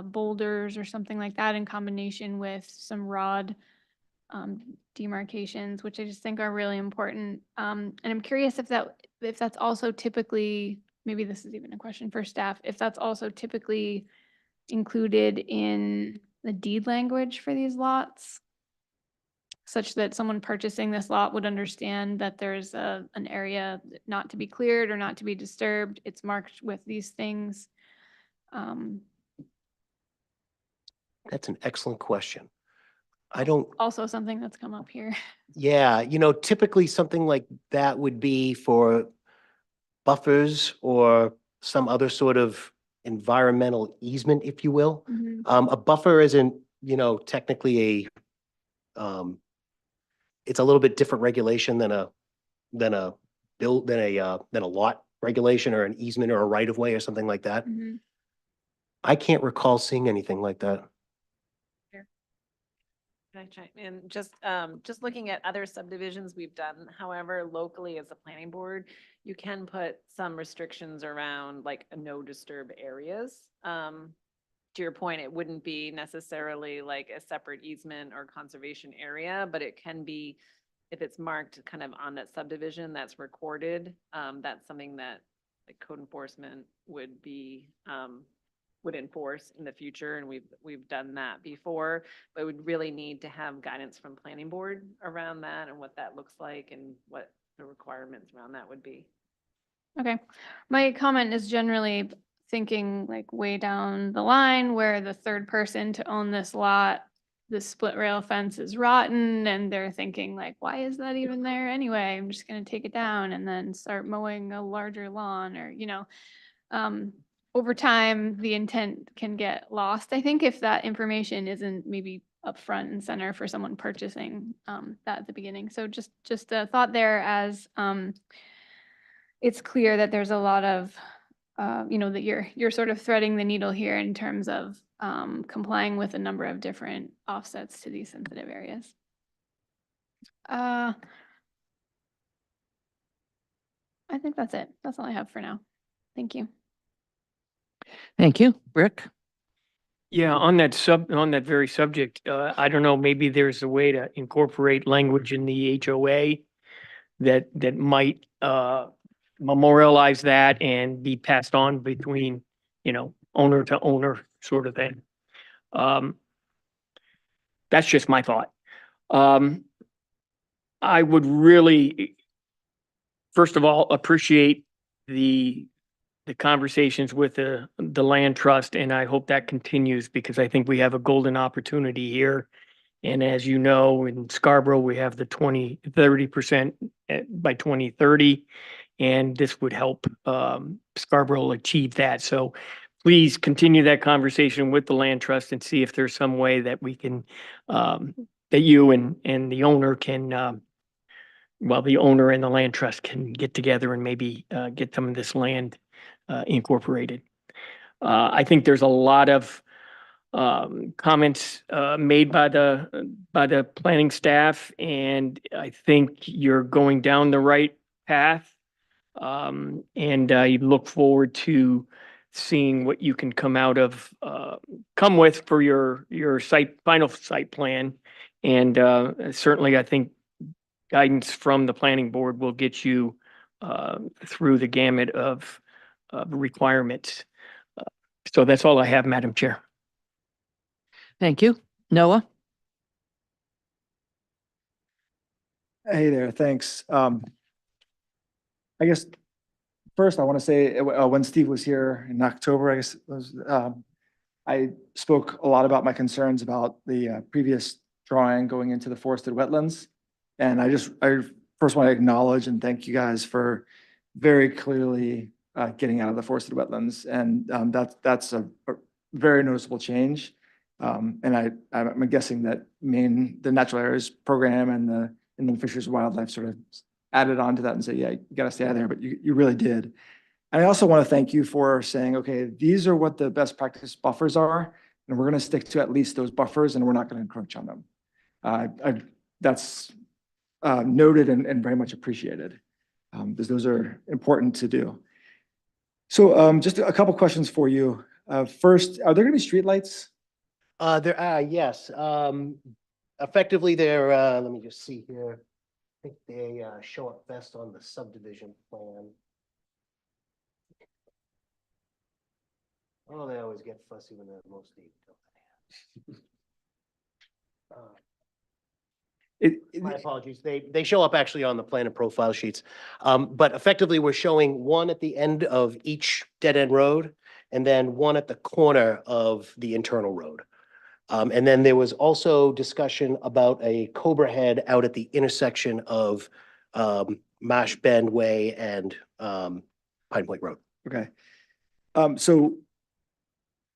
boulders or something like that in combination with some rod demarcations, which I just think are really important. And I'm curious if that's also typically, maybe this is even a question for staff, if that's also typically included in the deed language for these lots, such that someone purchasing this lot would understand that there's an area not to be cleared or not to be disturbed. It's marked with these things. That's an excellent question. I don't, Also something that's come up here. yeah, typically something like that would be for buffers or some other sort of environmental easement, if you will. Mhm. A buffer isn't, technically it's a little bit different regulation than a lot regulation or an easement or a right of way or something like that. Mhm. I can't recall seeing anything like that. Can I chime in? Just looking at other subdivisions we've done, however, locally as a planning board, you can put some restrictions around like no disturb areas. To your point, it wouldn't be necessarily like a separate easement or conservation area, but it can be, if it's marked kind of on that subdivision that's recorded, that's something that like code enforcement would enforce in the future, and we've done that before, but would really need to have guidance from planning board around that and what that looks like and what the requirements around that would be. Okay. My comment is generally thinking like way down the line where the third person to own this lot the split rail fence is rotten and they're thinking like, why is that even there anyway? I'm just gonna take it down and then start mowing a larger lawn or, over time, the intent can get lost. I think if that information isn't maybe up front and center for someone purchasing that at the beginning. So just a thought there as it's clear that there's a lot of that you're sort of threading the needle here in terms of complying with a number of different offsets to these sensitive areas. I think that's it. That's all I have for now. Thank you. Thank you. Rick? Yeah, on that very subject, I don't know, maybe there's a way to incorporate language in the HOA that might memorialize that and be passed on between, owner to owner sort of thing. That's just my thought. I would really, first of all, appreciate the conversations with the land trust, and I hope that continues because I think we have a golden opportunity here. And as you know, in Scarborough, we have the 30% by 2030, and this would help Scarborough achieve that. So please continue that conversation with the land trust and see if there's some way that we can, that you and the owner can, the owner and the land trust can get together and maybe get some of this land incorporated. I think there's a lot of comments made by the planning staff, and I think you're going down the right path. And I look forward to seeing what you can come with for your final site plan. And certainly, I think guidance from the planning board will get you through the gamut of requirements. So that's all I have, Madam Chair. Thank you. Noah? Hey there, thanks. I guess first I want to say when Steve was here in October, I guess it was, I spoke a lot about my concerns about the previous drawing going into the forested wetlands. And I first want to acknowledge and thank you guys for very clearly getting out of the forested wetlands. And that's a very noticeable change. And I'm guessing that the natural areas program and the inland fisheries and wildlife sort of added on to that and say, yeah, you got to stay out there, but you really did. And I also want to thank you for saying, okay, these are what the best practice buffers are, and we're going to stick to at least those buffers, and we're not going to encroach on them. That's noted and very much appreciated, because those are important to do. So just a couple questions for you. First, are there going to be streetlights? There are, yes. Effectively, they're, let me just see here. I think they show up best on the subdivision plan. Oh, they always get fussy when they're most my apologies. They show up actually on the plan and profile sheets. But effectively, we're showing one at the end of each dead end road and then one at the corner of the internal road. And then there was also discussion about a Cobra head out at the intersection of Marsh Bend Way and Pine Point Road. Okay. So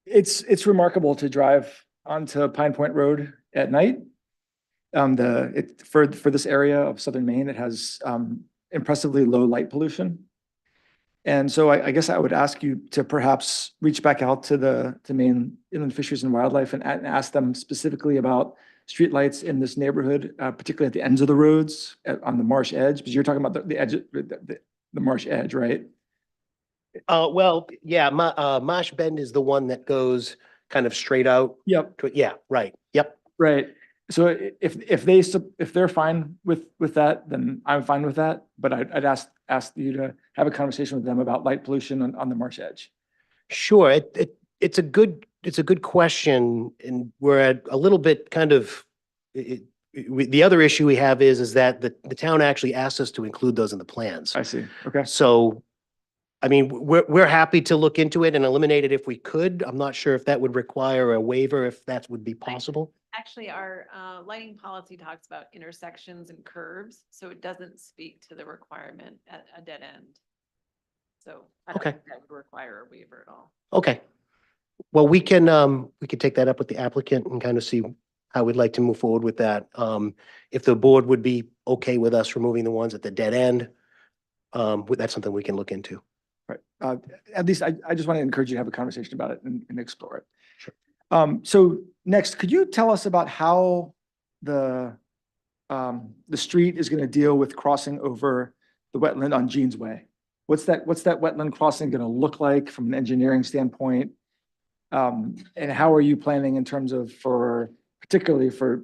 it's remarkable to drive onto Pine Point Road at night. For this area of southern Maine, it has impressively low light pollution. And so I guess I would ask you to perhaps reach back out to Maine Inland Fisheries and Wildlife and ask them specifically about streetlights in this neighborhood, particularly at the ends of the roads on the marsh edge, because you're talking about the edge, the marsh edge, right? Well, yeah, Marsh Bend is the one that goes kind of straight out. Yep. Yeah, right. Yep. Right. So if they're fine with that, then I'm fine with that. But I'd ask you to have a conversation with them about light pollution on the marsh edge. Sure. It's a good question, and we're at a little bit kind of the other issue we have is that the town actually asked us to include those in the plans. I see. Okay. So, I mean, we're happy to look into it and eliminate it if we could. I'm not sure if that would require a waiver, if that would be possible. actually, our lighting policy talks about intersections and curves, so it doesn't speak to the requirement at a dead end. So I don't Okay. think that would require a waiver at all. Okay. Well, we can take that up with the applicant and kind of see how we'd like to move forward with that. If the board would be okay with us removing the ones at the dead end, that's something we can look into. Right. At least I just want to encourage you to have a conversation about it and explore it. Sure. So next, could you tell us about how the street is going to deal with crossing over the wetland on Jeans Way? What's that wetland crossing going to look like from an engineering standpoint? And how are you planning in terms of particularly for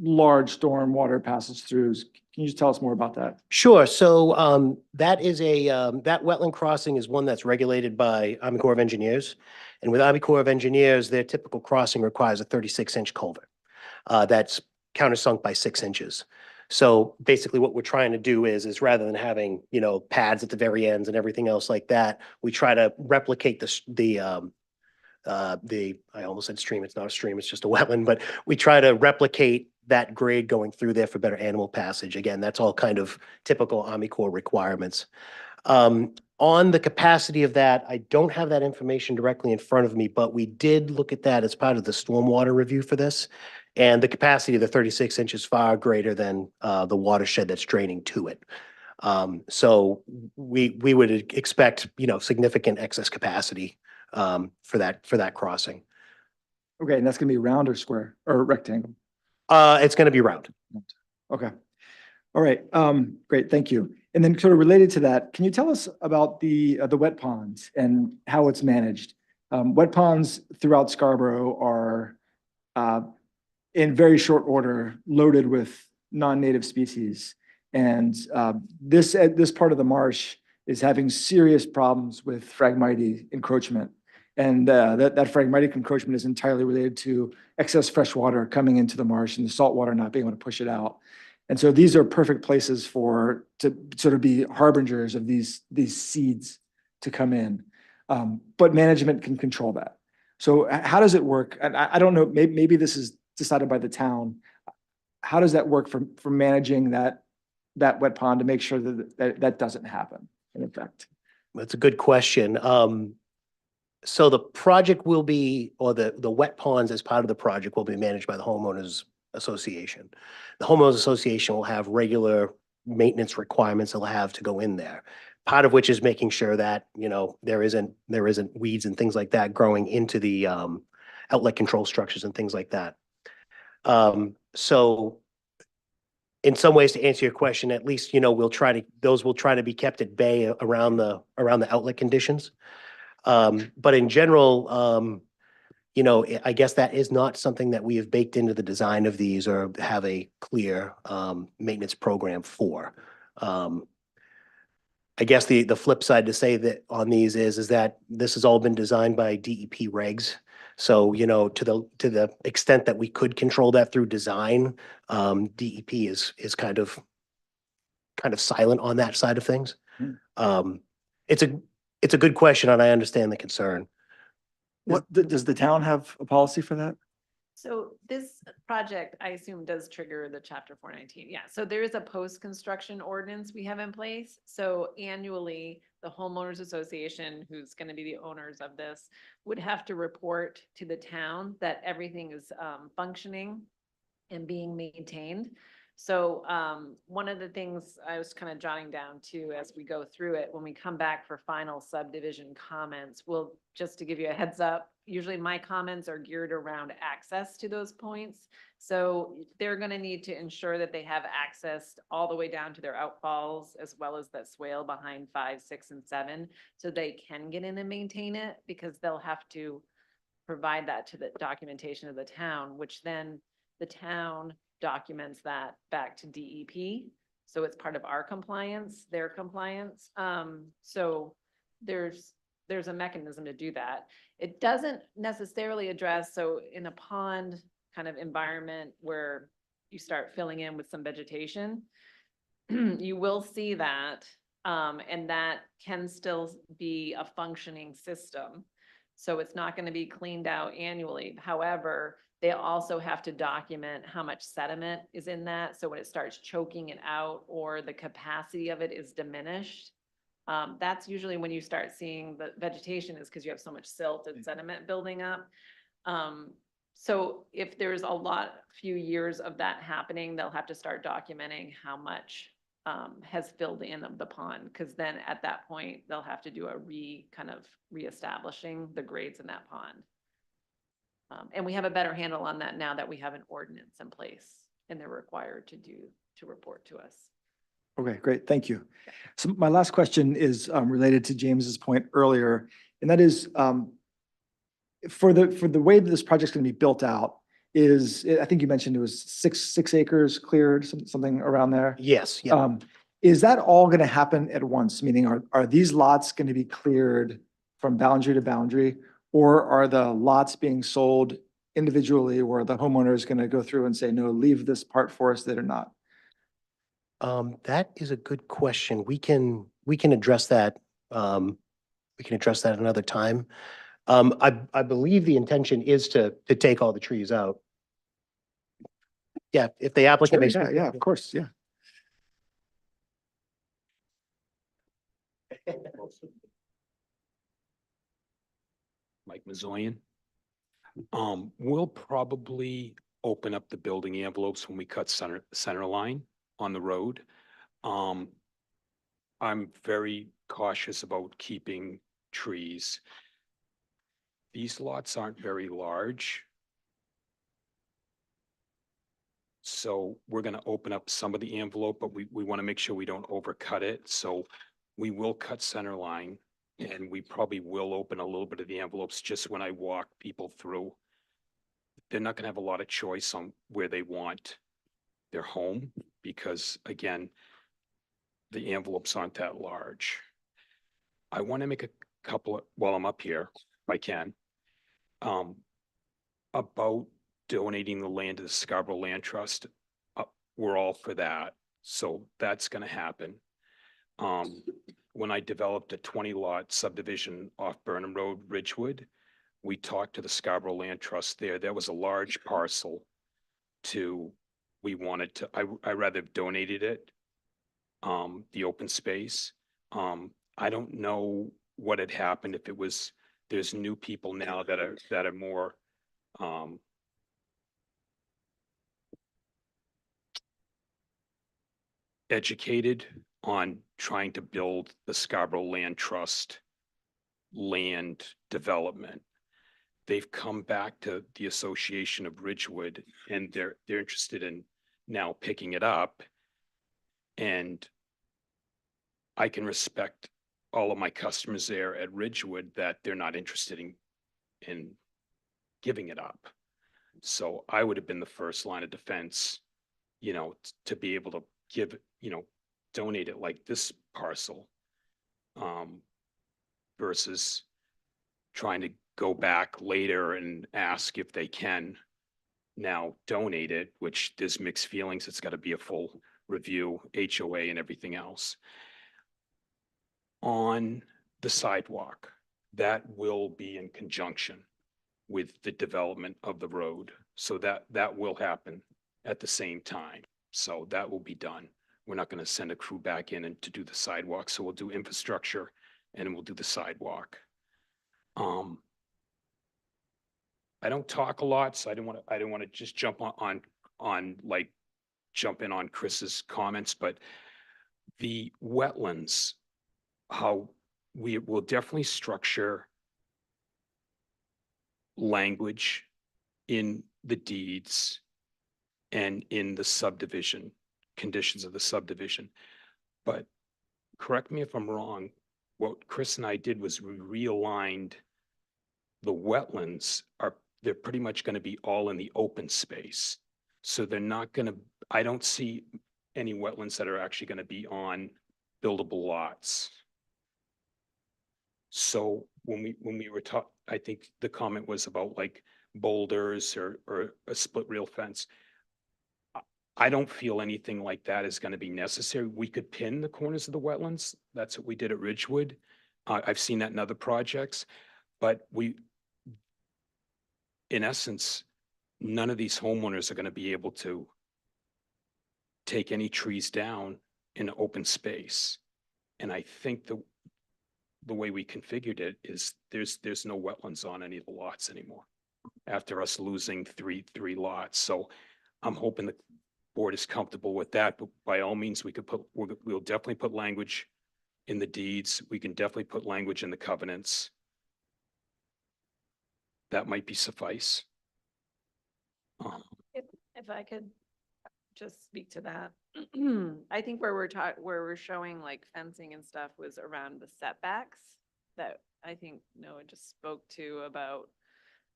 large storm water passage throughs? Can you just tell us more about that? Sure. So that is that wetland crossing is one that's regulated by Army Corps of Engineers. And with Army Corps of Engineers, their typical crossing requires a 36-inch culvert that's countersunk by 6 inches. So basically what we're trying to do is rather than having, pads at the very ends and everything else like that, we try to replicate I almost said stream, it's not a stream, it's just a wetland, but we try to replicate that grade going through there for better animal passage. Again, that's all kind of typical Army Corps requirements. On the capacity of that, I don't have that information directly in front of me, but we did look at that as part of the stormwater review for this. And the capacity of the 36 inches far greater than the watershed that's draining to it. So we would expect, significant excess capacity for that crossing. Okay, and that's going to be round or square or rectangle? It's going to be round. Okay. All right. Great. Thank you. And then sort of related to that, can you tell us about the wet ponds and how it's managed? Wet ponds throughout Scarborough are in very short order loaded with non-native species. And this part of the marsh is having serious problems with Phragmite encroachment. And that Phragmite encroachment is entirely related to excess fresh water coming into the marsh and the salt water not being able to push it out. And so these are perfect places to sort of be harbingers of these seeds to come in. But management can control that. So how does it work? And I don't know, maybe this is decided by the town. How does that work for managing that wet pond to make sure that doesn't happen in effect? That's a good question. So the project will be, or the wet ponds as part of the project will be managed by the homeowners association. The homeowners association will have regular maintenance requirements they'll have to go in there. Part of which is making sure that, there isn't weeds and things like that growing into the outlet control structures and things like that. So in some ways, to answer your question, at least, those will try to be kept at bay around the outlet conditions. But in general, I guess that is not something that we have baked into the design of these or have a clear maintenance program for. I guess the flip side to say that on these is that this has all been designed by DEP regs. So, to the extent that we could control that through design, DEP is kind of silent on that side of things. It's a good question, and I understand the concern. Does the town have a policy for that? So this project, I assume, does trigger the chapter 419. Yeah, so there is a post-construction ordinance we have in place. So annually, the homeowners association, who's going to be the owners of this, would have to report to the town that everything is functioning and being maintained. So one of the things I was kind of jotting down too, as we go through it, when we come back for final subdivision comments, just to give you a heads up, usually my comments are geared around access to those points. So they're going to need to ensure that they have access all the way down to their outfalls, as well as that swale behind 5, 6, and 7, so they can get in and maintain it, because they'll have to provide that to the documentation of the town, which then the town documents that back to DEP. So it's part of our compliance, their compliance. So there's a mechanism to do that. It doesn't necessarily address, so in a pond kind of environment where you start filling in with some vegetation, you will see that, and that can still be a functioning system. So it's not gonna be cleaned out annually. However, they also have to document how much sediment is in that. So when it starts choking it out or the capacity of it is diminished, that's usually when you start seeing the vegetation is because you have so much silt and sediment building up. So if there's a few years of that happening, they'll have to start documenting how much has filled in of the pond, because then at that point, they'll have to do a reestablishing the grades in that pond. And we have a better handle on that now that we have an ordinance in place and they're required to report to us. Okay, great. Thank you. So my last question is related to James's point earlier, and that is for the way that this project's going to be built out is, I think you mentioned it was six acres cleared, something around there. Yes, yeah. Is that all going to happen at once? Meaning are these lots going to be cleared from boundary to boundary? Or are the lots being sold individually where the homeowner is going to go through and say, no, leave this part forested or not? That is a good question. We can address that. We can address that another time. I believe the intention is to take all the trees out. Yeah, if the applicant makes. Yeah, of course, yeah. Mike Mazoyan. We'll probably open up the building envelopes when we cut center line on the road. I'm very cautious about keeping trees. These lots aren't very large. So we're gonna open up some of the envelope, but we want to make sure we don't overcut it. So we will cut center line. And we probably will open a little bit of the envelopes just when I walk people through. They're not gonna have a lot of choice on where they want their home because again, the envelopes aren't that large. I want to make a couple while I'm up here, if I can, about donating the land to the Scarborough Land Trust. We're all for that. So that's gonna happen. When I developed a 20-lot subdivision off Burnham Road, Ridgewood, we talked to the Scarborough Land Trust there. That was a large parcel I rather have donated it, the open space. I don't know what had happened if there's new people now that are more, educated on trying to build the Scarborough Land Trust land development. They've come back to the Association of Ridgewood and they're interested in now picking it up. And I can respect all of my customers there at Ridgewood that they're not interested in giving it up. So I would have been the first line of defense, to be able to give, donate it like this parcel, versus trying to go back later and ask if they can now donate it, which there's mixed feelings. It's got to be a full review, HOA and everything else. On the sidewalk, that will be in conjunction with the development of the road. So that will happen at the same time. So that will be done. We're not going to send a crew back in and to do the sidewalk. So we'll do infrastructure and we'll do the sidewalk. I don't talk a lot, so I don't want to just jump jump in on Chris's comments, but the wetlands, how we will definitely structure language in the deeds and in the subdivision, conditions of the subdivision. But correct me if I'm wrong, what Chris and I did was we realigned the wetlands they're pretty much going to be all in the open space. So they're not going to, I don't see any wetlands that are actually going to be on buildable lots. So when we were talking, I think the comment was about like boulders or a split rail fence. I don't feel anything like that is going to be necessary. We could pin the corners of the wetlands. That's what we did at Ridgewood. I've seen that in other projects, but in essence, none of these homeowners are gonna be able to take any trees down in open space. And I think the way we configured it is there's no wetlands on any of the lots anymore after us losing three lots. So I'm hoping the board is comfortable with that, but by all means, we'll definitely put language in the deeds. We can definitely put language in the covenants. That might be suffice. If I could just speak to that. I think where we're showing like fencing and stuff was around the setbacks that I think Noah just spoke to about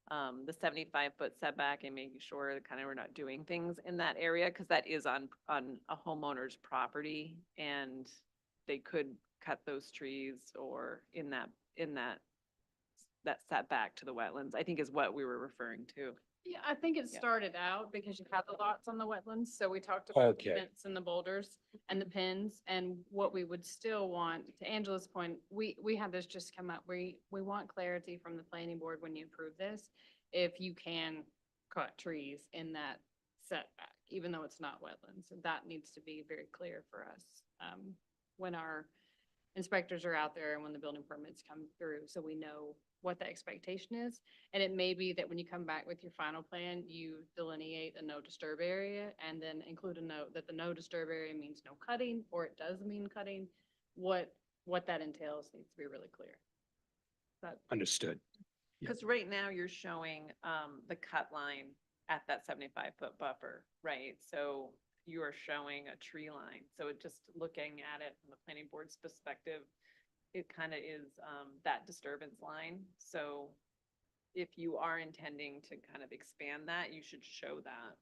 the 75-foot setback and making sure that kind of we're not doing things in that area because that is on a homeowner's property and they could cut those trees or in that setback to the wetlands, I think is what we were referring to. Yeah, I think it Yeah. started out because you had the lots on the wetlands, so we talked about the Okay. fence and the boulders and the pins, and what we would still want, to Angela's point, we had this just come up, we want clarity from the planning board when you approve this, if you can cut trees in that setback, even though it's not wetlands, and that needs to be very clear for us, when our inspectors are out there and when the building permits come through, so we know what the expectation is. And it may be that when you come back with your final plan, you delineate a no disturb area and then include a note that the no disturb area means no cutting, or it does mean cutting. What that entails needs to be really clear. But Understood. Because right now you're showing the cut line at that 75-foot buffer, right? So you are showing a tree line. So it just looking at it from the planning board's perspective, it kind of is that disturbance line. So if you are intending to kind of expand that, you should show that.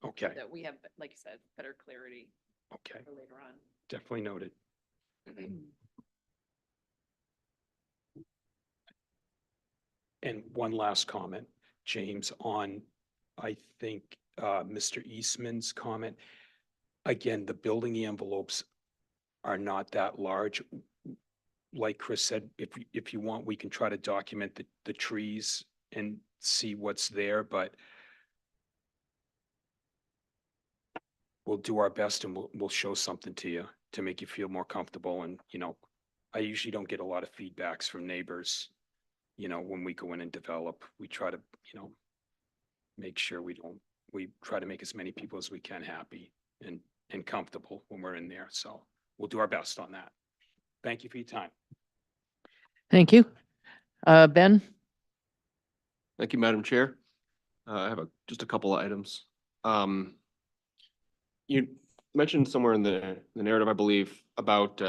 Okay. So that we have, like you said, better clarity Okay. for later on. Definitely noted. And one last comment, James, on, I think, Mr. Eastman's comment. Again, the building envelopes are not that large. Like Chris said, if you want, we can try to document the trees and see what's there, but we'll do our best and we'll show something to you to make you feel more comfortable. And, I usually don't get a lot of feedbacks from neighbors. When we go in and develop, we try to, make sure we try to make as many people as we can happy and comfortable when we're in there. So we'll do our best on that. Thank you for your time. Thank you. Ben? Thank you, Madam Chair. I have just a couple of items. You mentioned somewhere in the narrative, I believe, about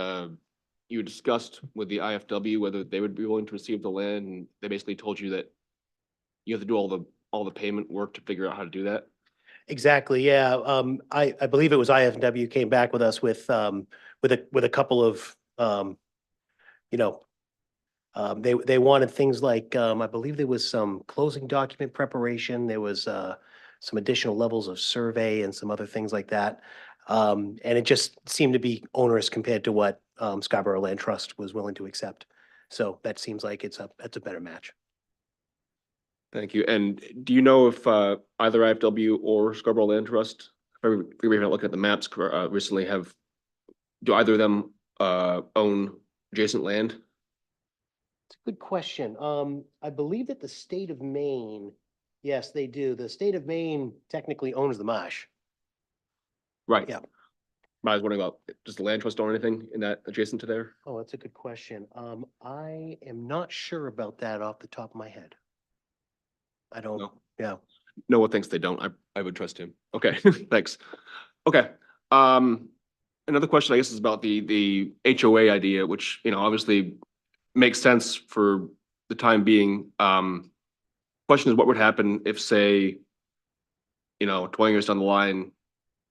you discussed with the IFW whether they would be willing to receive the land, and they basically told you that you have to do all the payment work to figure out how to do that. Exactly, yeah. I believe it was IFW came back with us with a couple of, they wanted things like, I believe there was some closing document preparation. There was some additional levels of survey and some other things like that. And it just seemed to be onerous compared to what Scarborough Land Trust was willing to accept. So that seems like it's a better match. Thank you. And do you know if either IFW or Scarborough Land Trust, if we're not looking at the maps recently, do either of them own adjacent land? It's a good question. I believe that the state of Maine, yes, they do. The state of Maine technically owns the marsh. Right. Yeah. But I was wondering about, does the land trust own anything in that adjacent to there? Oh, that's a good question. I am not sure about that off the top of my head. I don't, No. yeah. Noah thinks they don't. I would trust him. Okay, thanks. Okay. Another question, I guess, is about the HOA idea, which, obviously makes sense for the time being. Question is, what would happen if, say, 20 years down the line,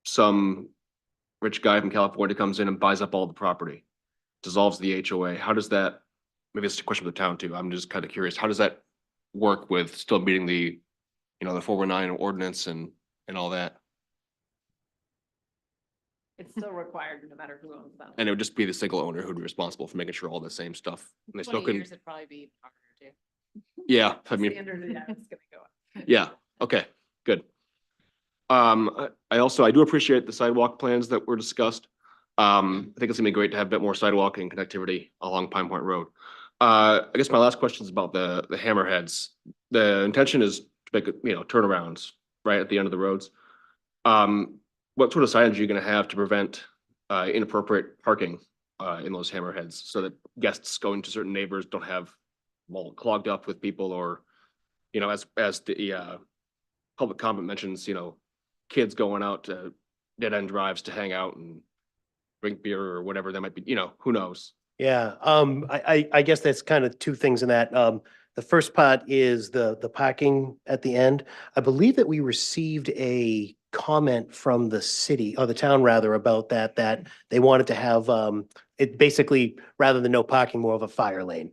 some rich guy from California comes in and buys up all the property, dissolves the HOA? How does that, maybe it's a question for the town too. I'm just kind of curious. How does that work with still meeting the 419 ordinance and all that? It's still required no matter who owns them. And it would just be the single owner who'd be responsible for making sure all the same stuff. And they still 20 couldn't, years, it'd probably be harder too. yeah, I mean, Standard, yeah, it's gonna go up. Yeah, okay, good. I do appreciate the sidewalk plans that were discussed. I think it's gonna be great to have a bit more sidewalk and connectivity along Pine Point Road. I guess my last question is about the hammerheads. The intention is to make, turnarounds right at the end of the roads. What sort of signage are you gonna have to prevent inappropriate parking in those hammerheads so that guests going to certain neighbors don't have them all clogged up with people, or, as the public comment mentions, kids going out to dead end drives to hang out and drink beer or whatever that might be, who knows? Yeah, I guess that's kind of two things in that. The first part is the parking at the end. I believe that we received a comment from the city, or the town rather, about that they wanted to have, it basically, rather than no parking, more of a fire lane.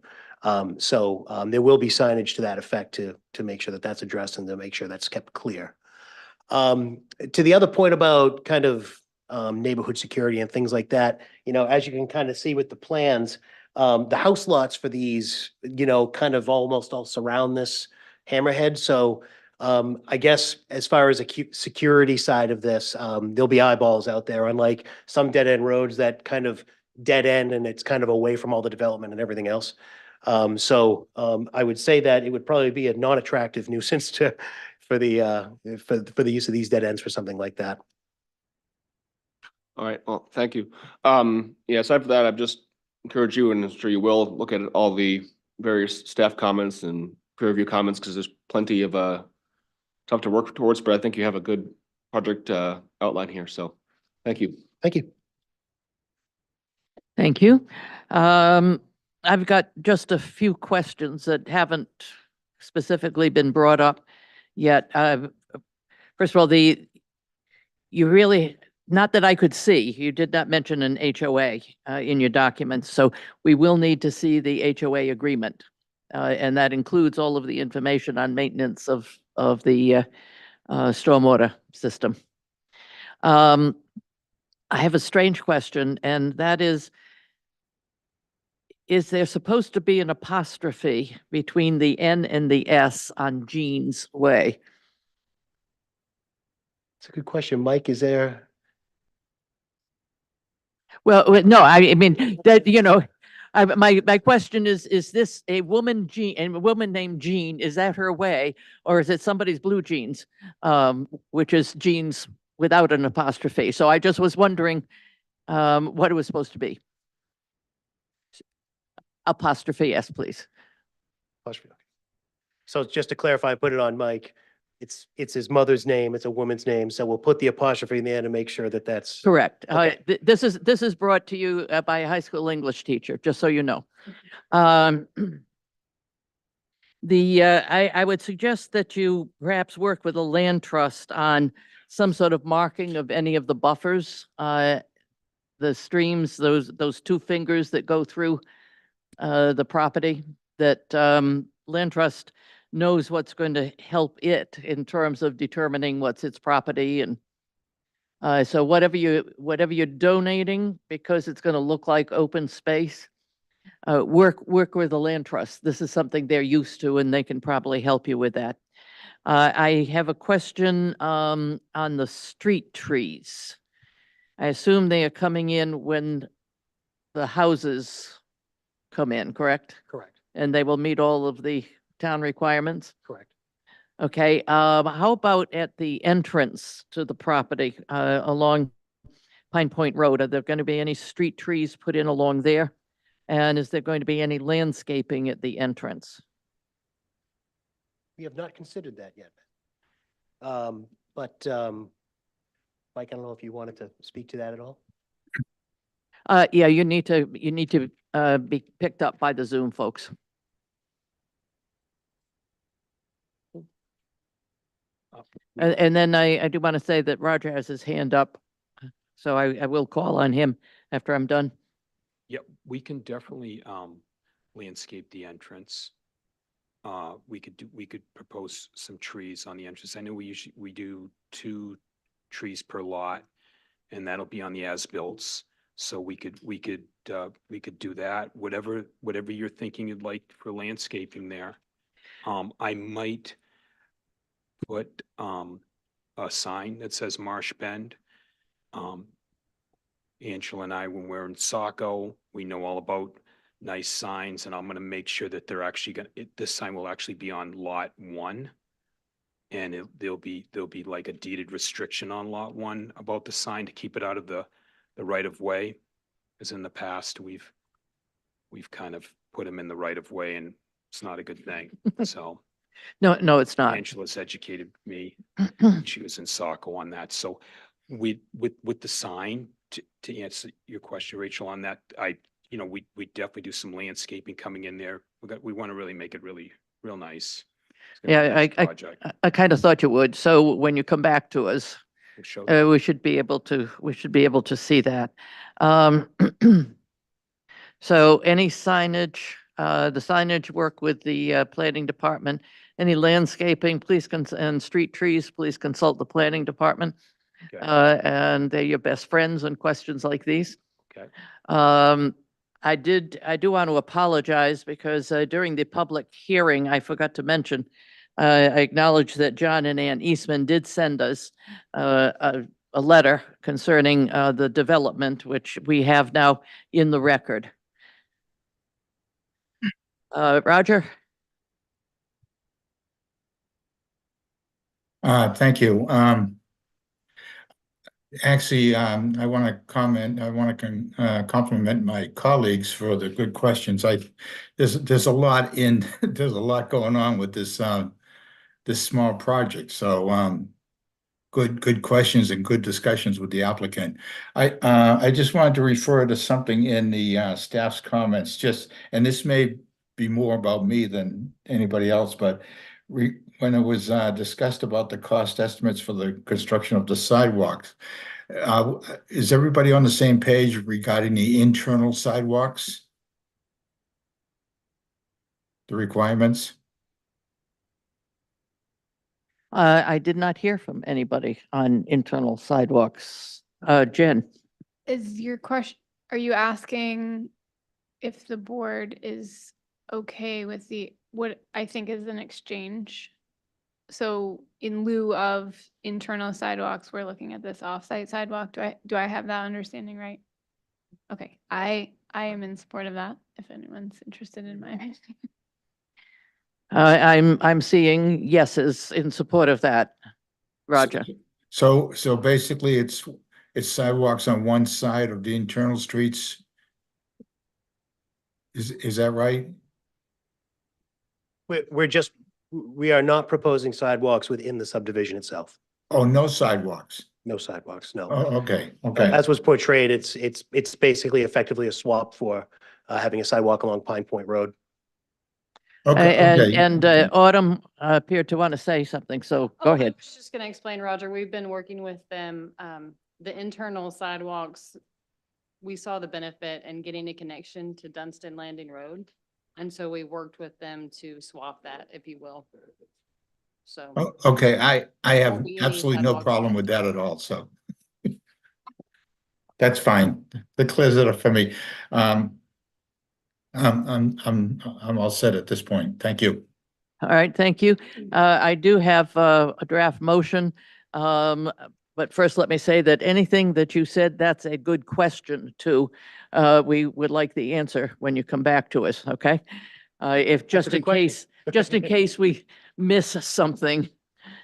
So there will be signage to that effect to make sure that that's addressed and to make sure that's kept clear. To the other point about kind of neighborhood security and things like that, as you can kind of see with the plans, the house lots for these, kind of almost all surround this hammerhead. So I guess as far as a security side of this, there'll be eyeballs out there, unlike some dead end roads that kind of dead end and it's kind of away from all the development and everything else. So I would say that it would probably be a non-attractive nuisance for the use of these dead ends for something like that. All right, well, thank you. Yeah, aside from that, I've just encouraged you, and I'm sure you will, look at all the various staff comments and peer review comments, because there's plenty of stuff to work towards, but I think you have a good project outline here, so thank you. Thank you. Thank you. I've got just a few questions that haven't specifically been brought up yet. First of all, you really, not that I could see, you did not mention an HOA in your documents, so we will need to see the HOA agreement. And that includes all of the information on maintenance of the stormwater system. I have a strange question, and that is there supposed to be an apostrophe between the N and the S on Jean's Way? It's a good question. Mike, is there? Well, no, I mean, that, my question is this a woman Jean, and a woman named Jean, is that her way? Or is it somebody's blue jeans, which is jeans without an apostrophe? So I just was wondering what it was supposed to be. Apostrophe, yes, please. So just to clarify, put it on Mike. It's his mother's name. It's a woman's name. So we'll put the apostrophe in there to make sure that that's Correct. Okay. This is brought to you by a high school English teacher, just so you know. I would suggest that you perhaps work with a land trust on some sort of marking of any of the buffers, the streams, those two fingers that go through the property, that land trust knows what's going to help it in terms of determining what's its property. And so whatever you're donating, because it's going to look like open space, work with the land trust. This is something they're used to, and they can probably help you with that. I have a question on the street trees. I assume they are coming in when the houses come in, correct? correct. And they will meet all of the town requirements? Correct. Okay, how about at the entrance to the property along Pine Point Road? Are there going to be any street trees put in along there? And is there going to be any landscaping at the entrance? We have not considered that yet. But Mike, I don't know if you wanted to speak to that at all. Yeah, you need to be picked up by the Zoom folks. And then I do want to say that Roger has his hand up, so I will call on him after I'm done. Yep, we can definitely landscape the entrance. We could propose some trees on the entrance. I know we do 2 trees per lot, and that'll be on the as-bills. So we could do that. Whatever you're thinking you'd like for landscaping there. I might put, a sign that says Marsh Bend. Angela and I, when we're in Saco, we know all about nice signs, and I'm gonna make sure that they're actually this sign will actually be on lot 1. And there'll be like a deeded restriction on lot 1 about the sign to keep it out of the right of way. As in the past, we've kind of put them in the right of way, and it's not a good thing, so. No, it's not. Angela's educated me. She was in Saco on that. So with the sign, to answer your question, Rachel, on that, we definitely do some landscaping coming in there. We want to really make it real nice. It's gonna be a Yeah, nice project. I kind of thought you would. So when you come back to us, We'll show that. we should be able to see that. So any signage, the signage work with the planning department, any landscaping, and street trees, please consult the planning department. Okay. And they're your best friends in questions like these. Okay. I do want to apologize because during the public hearing, I forgot to mention, I acknowledge that John and Ann Eastman did send us a letter concerning the development, which we have now in the record. Roger? Thank you. Actually, I want to comment, I want to compliment my colleagues for the good questions. There's a lot there's a lot going on with this small project. So, good questions and good discussions with the applicant. I just wanted to refer to something in the staff's comments, and this may be more about me than anybody else, but when it was discussed about the cost estimates for the construction of the sidewalks, is everybody on the same page regarding the internal sidewalks? The requirements? I did not hear from anybody on internal sidewalks. Jen? Is your question, are you asking if the board is okay with what I think is an exchange? So in lieu of internal sidewalks, we're looking at this off-site sidewalk. Do I have that understanding right? Okay, I am in support of that, if anyone's interested in my. I'm seeing yeses in support of that. Roger? So basically it's sidewalks on one side of the internal streets. Is that right? We are not proposing sidewalks within the subdivision itself. Oh, no sidewalks. No sidewalks, no. Oh, okay, okay. As was portrayed, it's basically effectively a swap for having a sidewalk along Pine Point Road. Okay. And Autumn appeared to want to say something, so go ahead. I was just gonna explain, Roger, we've been working with them, the internal sidewalks. We saw the benefit in getting a connection to Dunstan Landing Road. And so we worked with them to swap that, if you will. So. Okay, I have Won't be any absolutely no sidewalks. problem with that at all, so. That's fine. That clears it up for me. I'm all set at this point. Thank you. All right, thank you. I do have a draft motion. But first, let me say that anything that you said, that's a good question too. We would like the answer when you come back to us, okay? If just in case we miss something.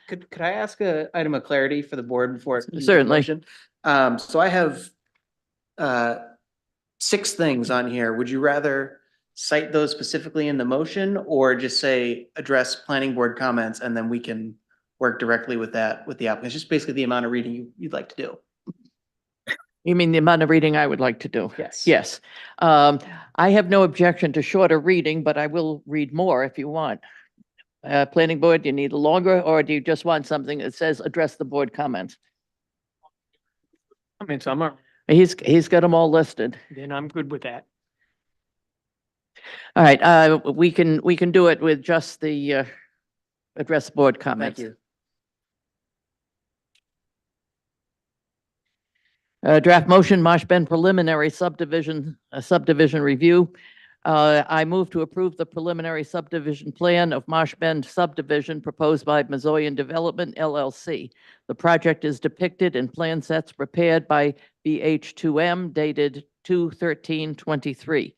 Could I ask a item of clarity for the board before? you make a Certainly. motion? So I have 6 things on here. Would you rather cite those specifically in the motion or just say address planning board comments and then we can work directly with that with the applicant? It's just basically the amount of reading you'd like to do. You mean the amount of reading I would like to do? Yes. Yes. I have no objection to shorter reading, but I will read more if you want. Planning board, do you need longer or do you just want something that says address the board comments? I mean, some are, He's got them all listed. then I'm good with that. All right, we can do it with just the address board comments. Thank you. Draft motion, Marsh Bend preliminary subdivision review. I move to approve the preliminary subdivision plan of Marsh Bend subdivision proposed by Missoulian Development LLC. The project is depicted in plan sets prepared by BH2M dated 2/13/23.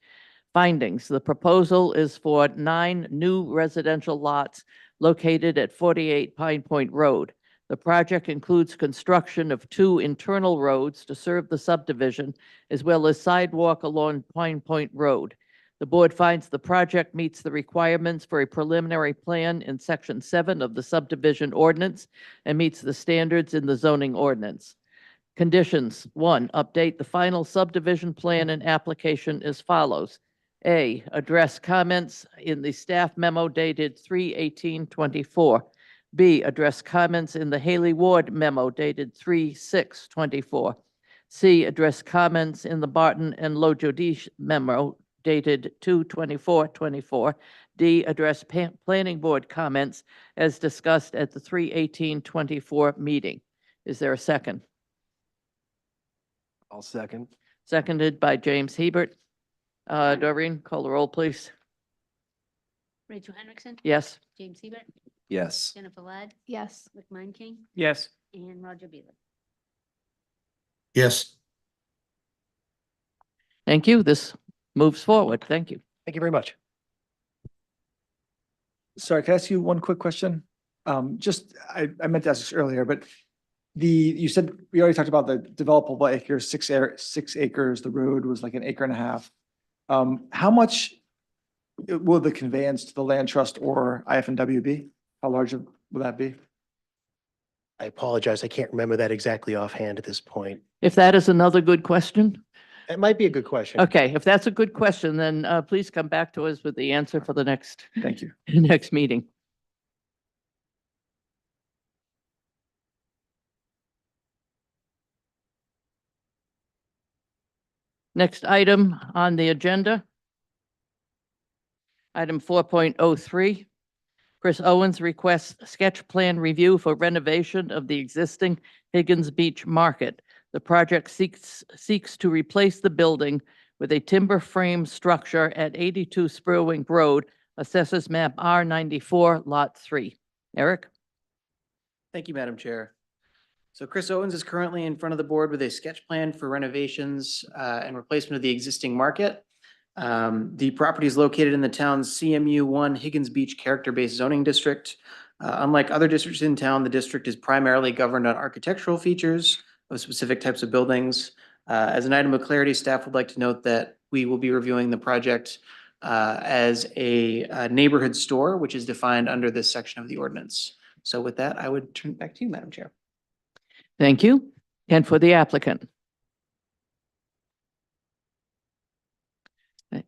Findings, the proposal is for 9 new residential lots located at 48 Pine Point Road. The project includes construction of 2 internal roads to serve the subdivision, as well as sidewalk along Pine Point Road. The board finds the project meets the requirements for a preliminary plan in Section 7 of the subdivision ordinance and meets the standards in the zoning ordinance. Conditions: 1, update the final subdivision plan and application as follows. A, address comments in the staff memo dated 3/18/24. B, address comments in the Haley Ward memo dated 3/6/24. C, address comments in the Barton and Lojodice memo dated 2/24/24. D, address planning board comments as discussed at the 3/18/24 meeting. Is there a second? I'll second. Seconded by James Hebert. Doreen, call the roll, please. Rachel Henriksen. Yes. James Hebert. Yes. Jennifer Ladd. Yes. Rick King. Yes. And Roger Beeler. Yes. Thank you. This moves forward. Thank you. Thank you very much. Sorry, can I ask you one quick question? I meant to ask this earlier, but you said, we already talked about the developable acres, 6 acres, the road was like 1.5 acres. How much will the conveyance to the land trust or IF&W be? How large will that be? I apologize. I can't remember that exactly offhand at this point. If that is another good question. It might be a good question. Okay, if that's a good question, then please come back to us with the answer for the next, Thank you. next meeting. Next item on the agenda. Item 4.03. Chris Owens requests sketch plan review for renovation of the existing Higgins Beach Market. The project seeks to replace the building with a timber frame structure at 82 Spurwink Road, Assessors Map R94, Lot 3. Eric? Thank you, Madam Chair. So Chris Owens is currently in front of the board with a sketch plan for renovations and replacement of the existing market. The property is located in the town's CMU1 Higgins Beach Character-Based Zoning District. Unlike other districts in town, the district is primarily governed on architectural features of specific types of buildings. As an item of clarity, staff would like to note that we will be reviewing the project as a neighborhood store, which is defined under this section of the ordinance. So with that, I would turn it back to you, Madam Chair. Thank you. And for the applicant.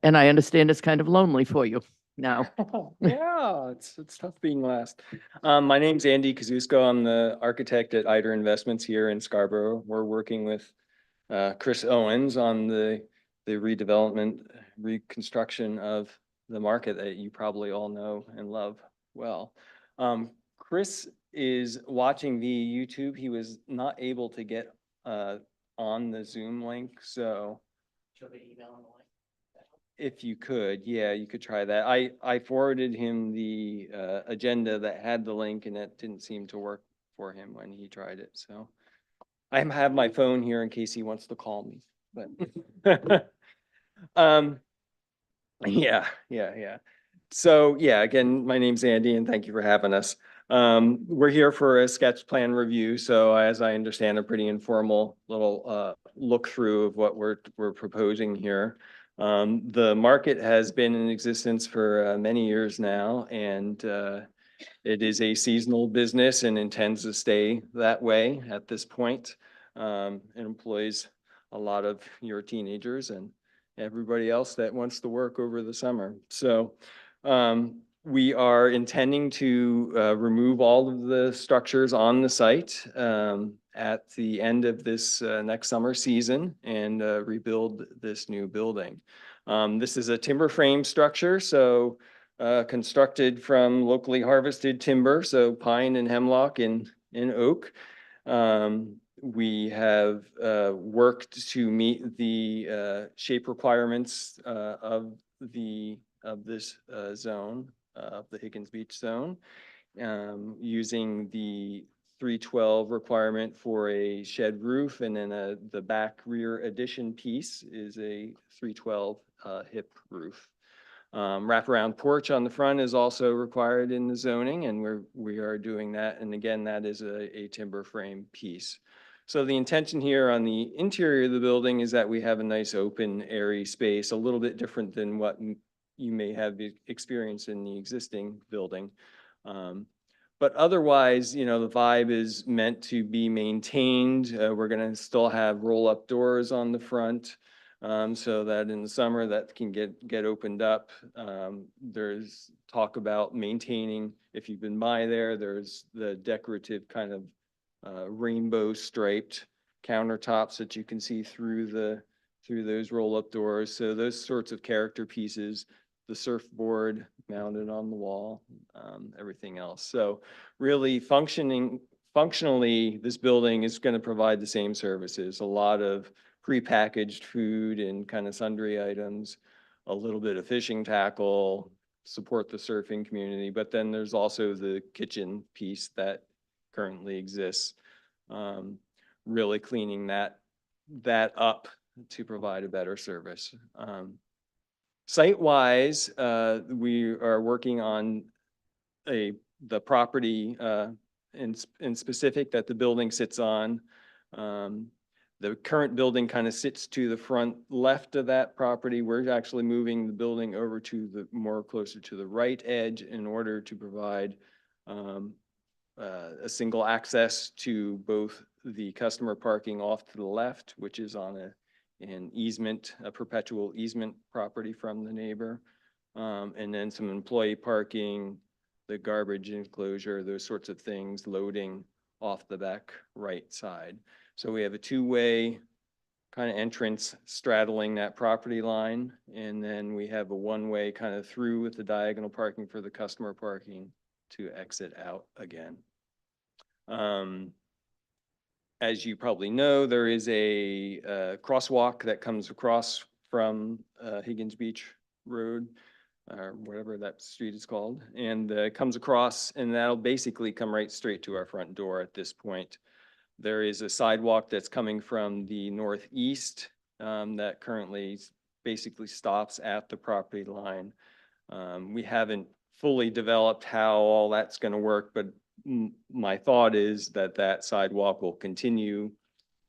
And I understand it's kind of lonely for you now. Yeah, it's tough being last. My name's Andy Kazusko. I'm the architect at Eider Investments here in Scarborough. We're working with Chris Owens on the redevelopment, reconstruction of the market that you probably all know and love well. Chris is watching via YouTube. He was not able to get on the Zoom link, so if you could, yeah, you could try that. I forwarded him the agenda that had the link, and it didn't seem to work for him when he tried it. So I have my phone here in case he wants to call me. But yeah. So yeah, again, my name's Andy, and thank you for having us. We're here for a sketch plan review. So as I understand, a pretty informal little look through of what we're proposing here. The market has been in existence for many years now, and it is a seasonal business and intends to stay that way at this point. It employs a lot of your teenagers and everybody else that wants to work over the summer. So we are intending to remove all of the structures on the site at the end of this next summer season and rebuild this new building. This is a timber frame structure, so constructed from locally harvested timber, so pine and hemlock and oak. We have worked to meet the shape requirements of this zone, of the Higgins Beach zone, using the 312 requirement for a shed roof, and then the back rear addition piece is a 312 hip roof. Wraparound porch on the front is also required in the zoning, and we are doing that. And again, that is a timber frame piece. So the intention here on the interior of the building is that we have a nice open, airy space, a little bit different than what you may have experienced in the existing building. But otherwise, you know, the vibe is meant to be maintained. We're gonna still have roll-up doors on the front, so that in the summer that can get opened up. There's talk about maintaining, if you've been by there, there's the decorative kind of rainbow striped countertops that you can see through those roll-up doors. So those sorts of character pieces, the surfboard mounted on the wall, everything else. So really functionally, this building is going to provide the same services, a lot of prepackaged food and kind of sundry items, a little bit of fishing tackle, support the surfing community, but then there's also the kitchen piece that currently exists, really cleaning that up to provide a better service. Site-wise, we are working on the property in specific that the building sits on. The current building kind of sits to the front left of that property. We're actually moving the building over to the more closer to the right edge in order to provide a single access to both the customer parking off to the left, which is on an easement, a perpetual easement property from the neighbor, and then some employee parking, the garbage enclosure, those sorts of things, loading off the back right side. So we have a two-way kind of entrance straddling that property line, and then we have a one-way kind of through with the diagonal parking for the customer parking to exit out again. As you probably know, there is a crosswalk that comes across from Higgins Beach Road, or whatever that street is called, and comes across, and that'll basically come right straight to our front door at this point. There is a sidewalk that's coming from the northeast that currently basically stops at the property line. We haven't fully developed how all that's going to work, but my thought is that that sidewalk will continue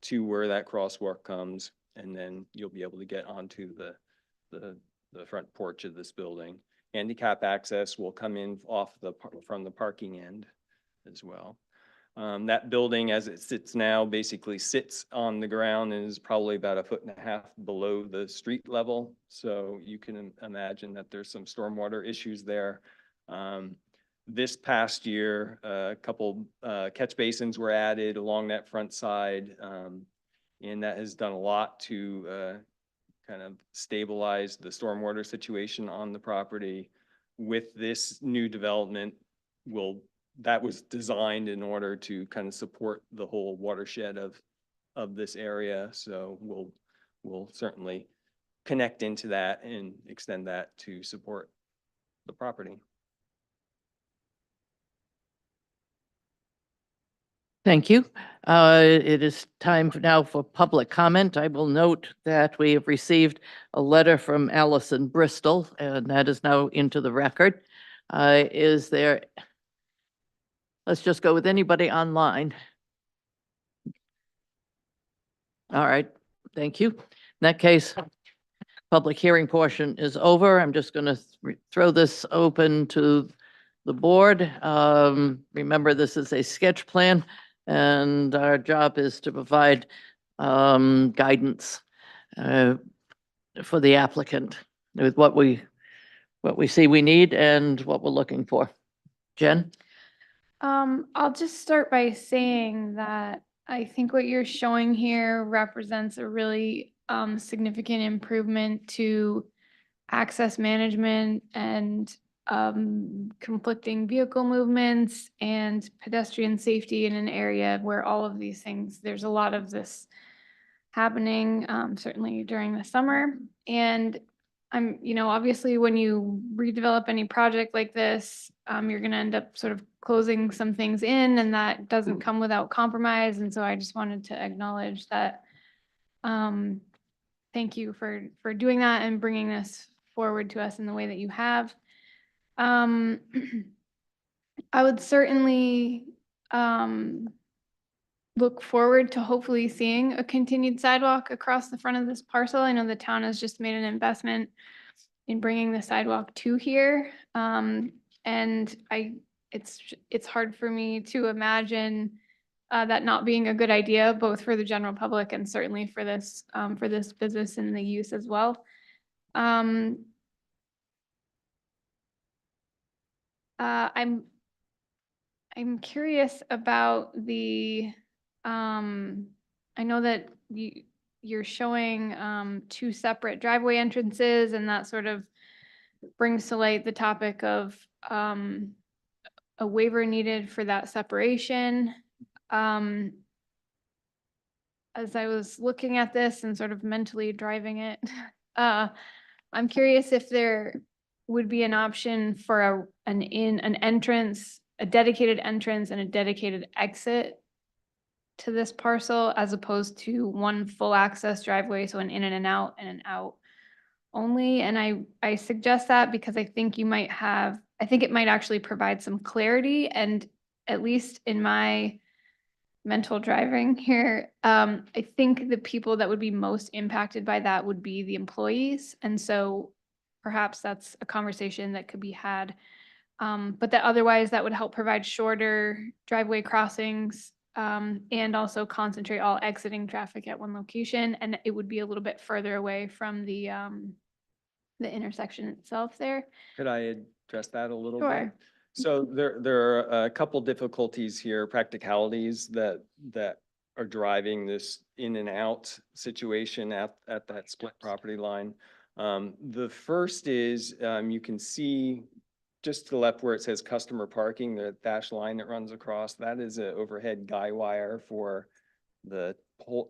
to where that crosswalk comes, and then you'll be able to get onto the front porch of this building. Handicap access will come in from the parking end as well. That building, as it sits now, basically sits on the ground and is probably about 1.5 feet below the street level. So you can imagine that there's some stormwater issues there. This past year, a couple catch basins were added along that front side, and that has done a lot to kind of stabilize the stormwater situation on the property. With this new development, that was designed in order to kind of support the whole watershed of this area. So we'll certainly connect into that and extend that to support the property. Thank you. It is time now for public comment. I will note that we have received a letter from Allison Bristol, and that is now into the record. Let's just go with anybody online. All right, thank you. In that case, public hearing portion is over. I'm just going to throw this open to the board. Remember, this is a sketch plan, and our job is to provide guidance for the applicant with what we see we need and what we're looking for. Jen? I'll just start by saying that I think what you're showing here represents a really significant improvement to access management and conflicting vehicle movements and pedestrian safety in an area where all of these things, there's a lot of this happening, certainly during the summer. And obviously when you redevelop any project like this, you're gonna end up sort of closing some things in and that doesn't come without compromise. And so I just wanted to acknowledge that. Thank you for doing that and bringing this forward to us in the way that you have. I would certainly, look forward to hopefully seeing a continued sidewalk across the front of this parcel. I know the town has just made an investment in bringing the sidewalk to here. And it's hard for me to imagine that not being a good idea, both for the general public and certainly for this business and the use as well. I'm curious about I know that you're showing two separate driveway entrances, and that sort of brings to light the topic of a waiver needed for that separation. As I was looking at this and sort of mentally driving it, I'm curious if there would be an option for an entrance, a dedicated entrance and a dedicated exit to this parcel as opposed to one full access driveway, so an in and an out and an out only. And I suggest that because I think it might actually provide some clarity, and at least in my mental driving here, I think the people that would be most impacted by that would be the employees. And so perhaps that's a conversation that could be had. But that otherwise that would help provide shorter driveway crossings, and also concentrate all exiting traffic at one location. And it would be a little bit further away from the intersection itself there. Could I address that a little bit? Sure. So there are a couple difficulties here, practicalities that are driving this in and out situation at that split property line. The first is, you can see just to the left where it says customer parking, the dashed line that runs across, that is an overhead guy wire for the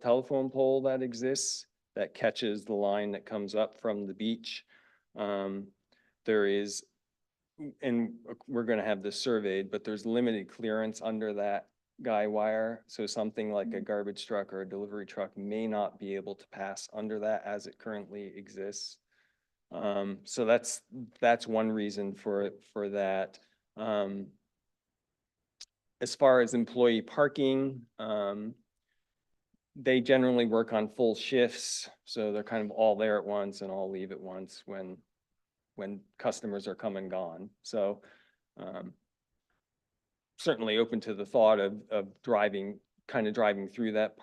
telephone pole that exists that catches the line that comes up from the beach. There is, and we're going to have this surveyed, but there's limited clearance under that guy wire. So something like a garbage truck or a delivery truck may not be able to pass under that as it currently exists. So that's one reason for that. As far as employee parking, they generally work on full shifts, so they're kind of all there at once and all leave at once when customers are come and gone. So certainly open to the thought of driving through that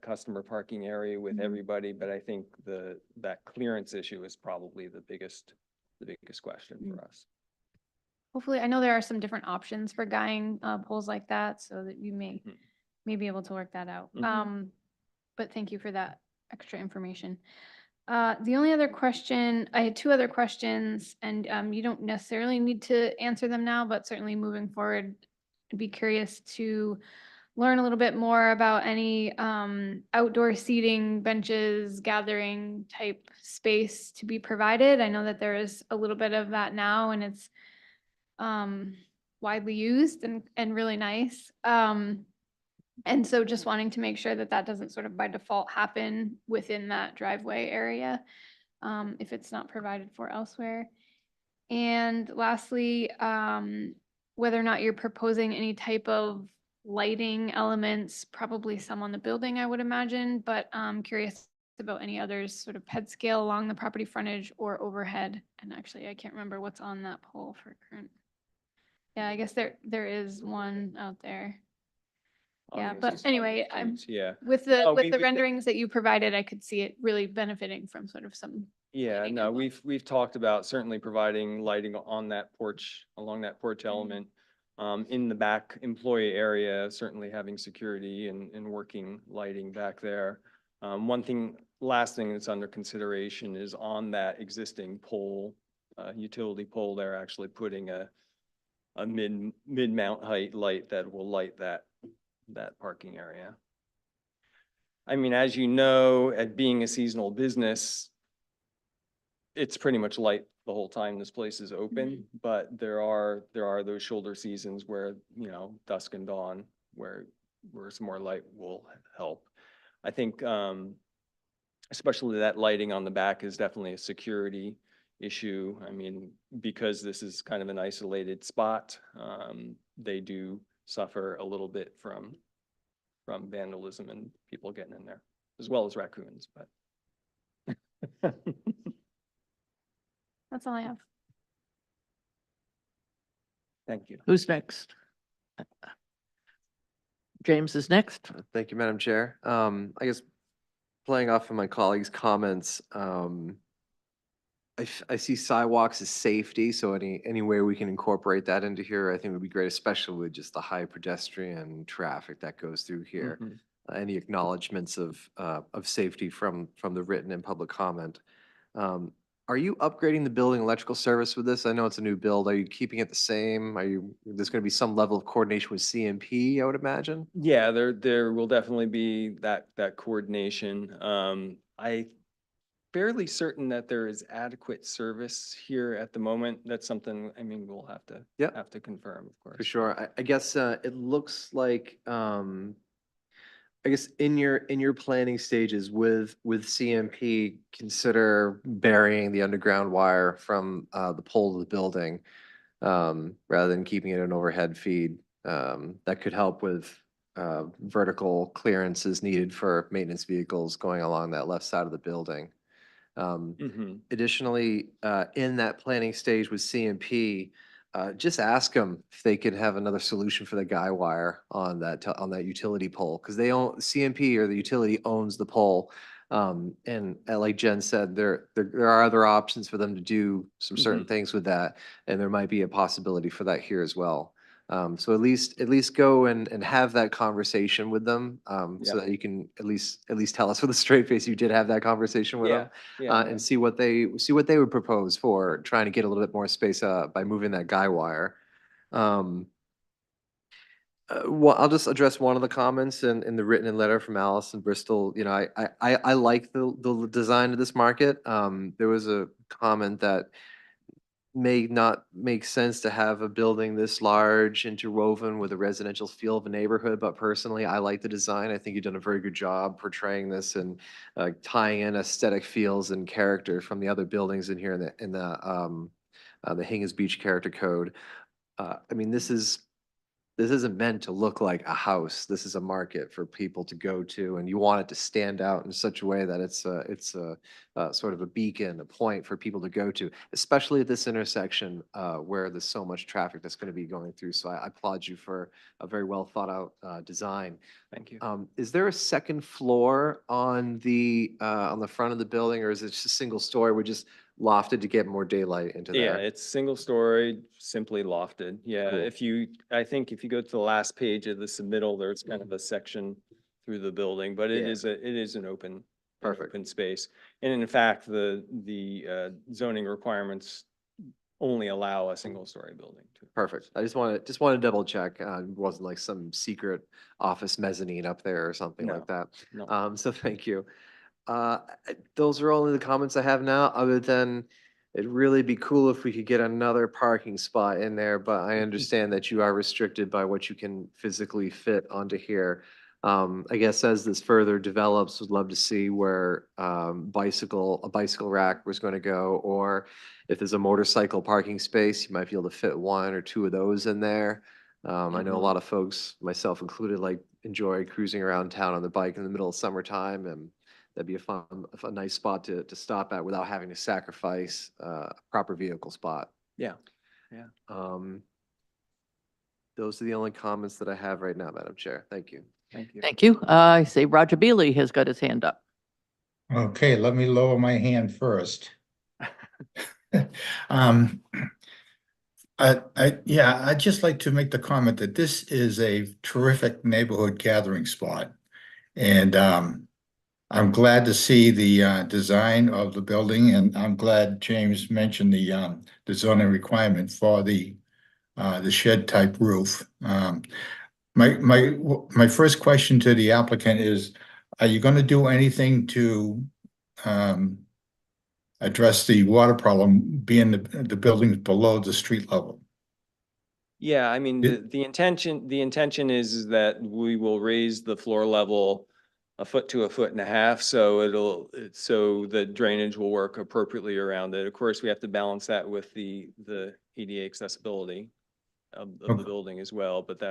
customer parking area with everybody, but I think that clearance issue is probably the biggest question for us. Hopefully, I know there are some different options for guying poles like that, so that you may be able to work that out. But thank you for that extra information. The only other question, I had two other questions, and you don't necessarily need to answer them now, but certainly moving forward, I'd be curious to learn a little bit more about any outdoor seating, benches, gathering type space to be provided. I know that there is a little bit of that now, and it's widely used and really nice. And so just wanting to make sure that that doesn't sort of by default happen within that driveway area, if it's not provided for elsewhere. And lastly, whether or not you're proposing any type of lighting elements, probably some on the building, I would imagine, but I'm curious about any others sort of ped scale along the property frontage or overhead. And actually, I can't remember what's on that pole for current. Yeah, I guess there is one out there. Yeah, but anyway, with the renderings that you provided, I could see it really benefiting from sort of some. Yeah, no, we've talked about certainly providing lighting on that porch, along that porch element. In the back employee area, certainly having security and working lighting back there. Last thing that's under consideration is on that existing pole, utility pole, they're actually putting a mid-mount height light that will light that parking area. I mean, as you know, at being a seasonal business, it's pretty much light the whole time this place is open, but there are those shoulder seasons where, you know, dusk and dawn, where some more light will help. I think, especially that lighting on the back is definitely a security issue. I mean, because this is kind of an isolated spot, they do suffer a little bit from vandalism and people getting in there, as well as raccoons, but. That's all I have. Thank you. Who's next? James is next. Thank you, Madam Chair. I guess playing off of my colleague's comments, I see sidewalks as safety, so any way we can incorporate that into here, I think would be great, especially with just the high pedestrian traffic that goes through here. Any acknowledgements of safety from the written and public comment. Are you upgrading the building electrical service with this? I know it's a new build. Are you keeping it the same? There's going to be some level of coordination with CMP, I would imagine? Yeah, there will definitely be that coordination. I fairly certain that there is adequate service here at the moment. That's something, I mean, we'll have to confirm, of course. For sure. I guess it looks like I guess in your planning stages with CMP, consider burying the underground wire from the pole of the building rather than keeping it an overhead feed. That could help with vertical clearances needed for maintenance vehicles going along that left side of the building. Additionally, in that planning stage with CMP, just ask them if they can have another solution for the guy wire on that utility pole, because they own CMP, or the utility owns the pole. And like Jen said, there are other options for them to do some certain things with that, and there might be a possibility for that here as well. So at least go and have that conversation with them, so that you can at least tell us with a straight face you did have that conversation with them, and see what they would propose for trying to get a little bit more space by moving that guy wire. Well, I'll just address one of the comments in the written letter from Alice in Bristol. You know, I like the design of this market. There was a comment that may not make sense to have a building this large interwoven with a residential feel of a neighborhood, but personally, I like the design. I think you've done a very good job portraying this and tying in aesthetic feels and character from the other buildings in here in the Hingham Beach Character Code. I mean, this isn't meant to look like a house. This is a market for people to go to, and you want it to stand out in such a way that it's a sort of a beacon, a point for people to go to, especially at this intersection where there's so much traffic that's going to be going through. So I applaud you for a very well thought out design. Thank you. Is there a second floor on the front of the building, or is it just a single story? We're just lofted to get more daylight into Yeah, there? it's single story, simply lofted. Yeah, Cool. I think if you go to the last page of the submittal, there's kind of a section through the building, but it is an open space. And in fact, the zoning requirements only allow a single story building. Perfect. I just want to double check. It wasn't like some secret office mezzanine up there or something like that. No. So thank you. Those are only the comments I have now, other than it'd really be cool if we could get another parking spot in there, but I understand that you are restricted by what you can physically fit onto here. I guess as this further develops, would love to see where a bicycle rack was going to go, or if there's a motorcycle parking space, you might be able to fit one or two of those in there. I know a lot of folks, myself included, like enjoy cruising around town on the bike in the middle of summertime, and that'd be a nice spot to stop at without having to sacrifice a proper vehicle spot. Yeah. Those are the only comments that I have right now, Madam Chair. Thank you. Thank you. Thank you. I see Roger Beely has got his hand up. Okay, let me lower my hand first. I'd just like to make the comment that this is a terrific neighborhood gathering spot. And I'm glad to see the design of the building, and I'm glad James mentioned the zoning requirement for the shed type roof. My first question to the applicant is, are you going to do anything to address the water problem being the buildings below the street level. Yeah, I mean, It- the intention is that we will raise the floor level a foot to 1.5 feet, so so the drainage will work appropriately around it. Of course, we have to balance that with the ADA accessibility of the Okay. building as well, but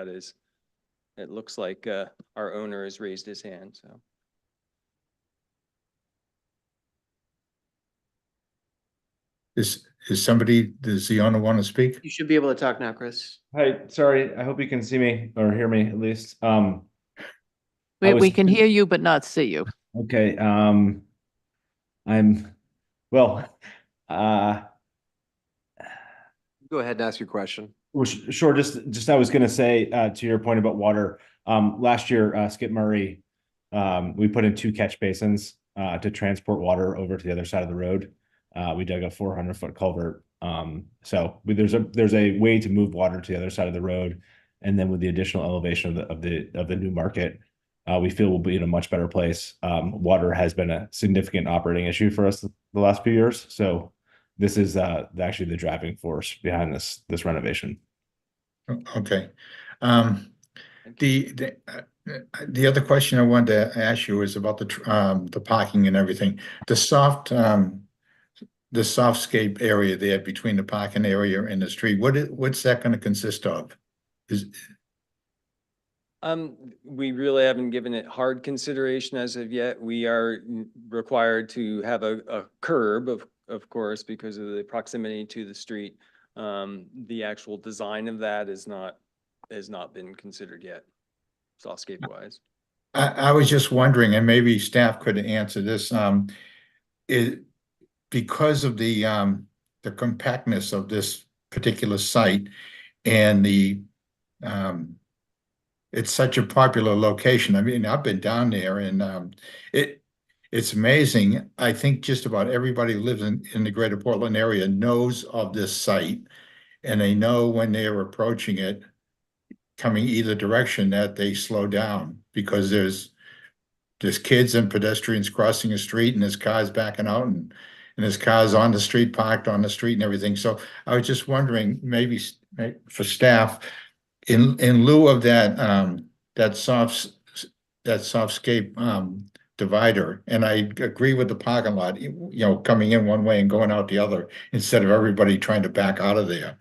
it looks like our owner has raised his hand, so. Does the owner want to speak? You should be able to talk now, Chris. Hi, sorry, I hope you can see me or hear me at least. We can hear you, but not see you. Okay, I'm, well, Go ahead and ask your question. well, sure, just I was gonna say, to your point about water, last year, Skip Murray, we put in 2 catch basins, to transport water over to the other side of the road. We dug a 400-foot culvert. So there's a way to move water to the other side of the road. And then with the additional elevation of the new market, we feel we'll be in a much better place. Water has been a significant operating issue for us the last few years. So this is actually the driving force behind this renovation. Okay. The other question I wanted to ask you is about the parking and everything. The softscape area there between the parking area and the street, what's that going to consist of? We really haven't given it hard consideration as of yet. We are required to have a curb, of course, because of the proximity to the street. The actual design of that has not been considered yet, softscape wise. I was just wondering, and maybe staff could answer this, because of the compactness of this particular site and it's such a popular location. I mean, I've been down there and it's amazing. I think just about everybody who lives in the greater Portland area knows of this site, and they know when they're approaching it, coming either direction, that they slow down because there's kids and pedestrians crossing the street, and there's cars backing out, and there's cars on the street, parked on the street and everything. So I was just wondering, maybe for staff, in lieu of that softscape divider, and I agree with the parking lot, coming in one way and going out the other, instead of everybody trying to back out of there.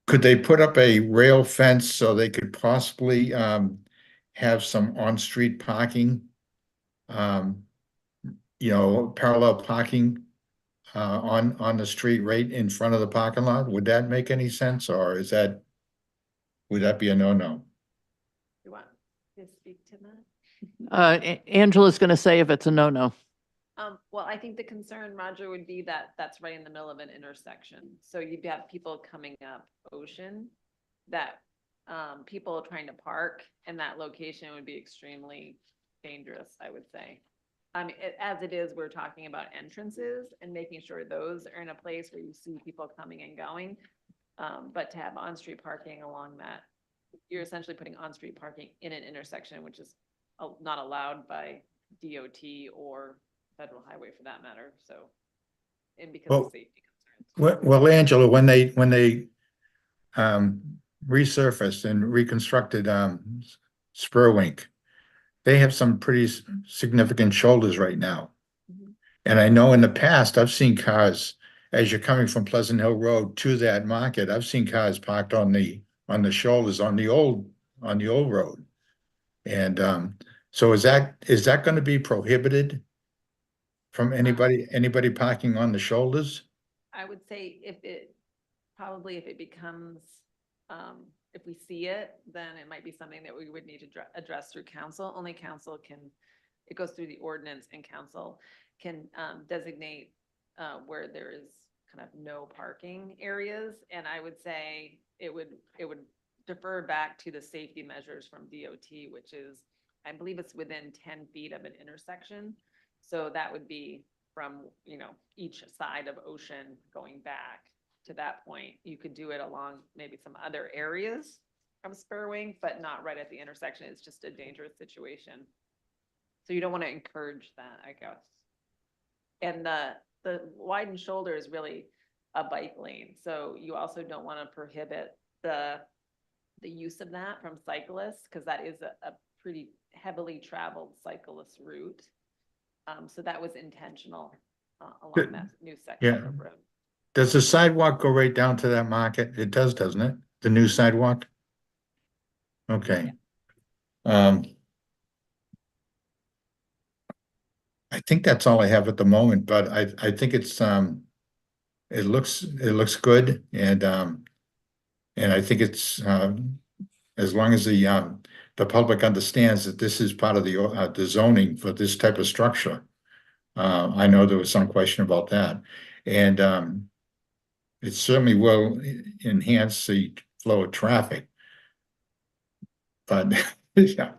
Could they put up a rail fence so they could possibly have some on-street parking? Parallel parking on the street right in front of the parking lot? Would that make any sense, or would that be a no-no? You want to speak to that? Angela's gonna say if it's a no-no. Well, I think the concern, Roger, would be that that's right in the middle of an intersection. So you'd have people coming up Ocean, that people trying to park in that location would be extremely dangerous, I would say. I mean, as it is, we're talking about entrances and making sure those are in a place where you see people coming and going. But to have on-street parking along that, you're essentially putting on-street parking in an intersection, which is not allowed by DOT or federal highway for that matter. So, and because of safety concerns. Well, Angela, when they resurfaced and reconstructed Spurwink, they have some pretty significant shoulders right now. Mhm. And I know in the past, I've seen cars, as you're coming from Pleasant Hill Road to that market, I've seen cars parked on the shoulders on the old road. And so is that going to be prohibited from anybody parking on the shoulders? I would say if it becomes, if we see it, then it might be something that we would need to address through council. Only council can, it goes through the ordinance, and council can designate where there is kind of no parking areas. And I would say it would defer back to the safety measures from DOT, which is, I believe it's within 10 feet of an intersection. So that would be from, each side of Ocean going back to that point. You could do it along maybe some other areas of Spurwink, but not right at the intersection. It's just a dangerous situation. So you don't want to encourage that, I guess. And the widened shoulder is really a bike lane, so you also don't want to prohibit the use of that from cyclists, because that is a pretty heavily traveled cyclist route. So that was intentional along that new section Yeah. of road. Does the sidewalk go right down to that market? It does, doesn't it? The new sidewalk? Okay. I think that's all I have at the moment, but I think it's, it looks good and I think it's, as long as the public understands that this is part of the zoning for this type of structure. I know there was some question about that, and it certainly will enhance the flow of traffic. But, yeah,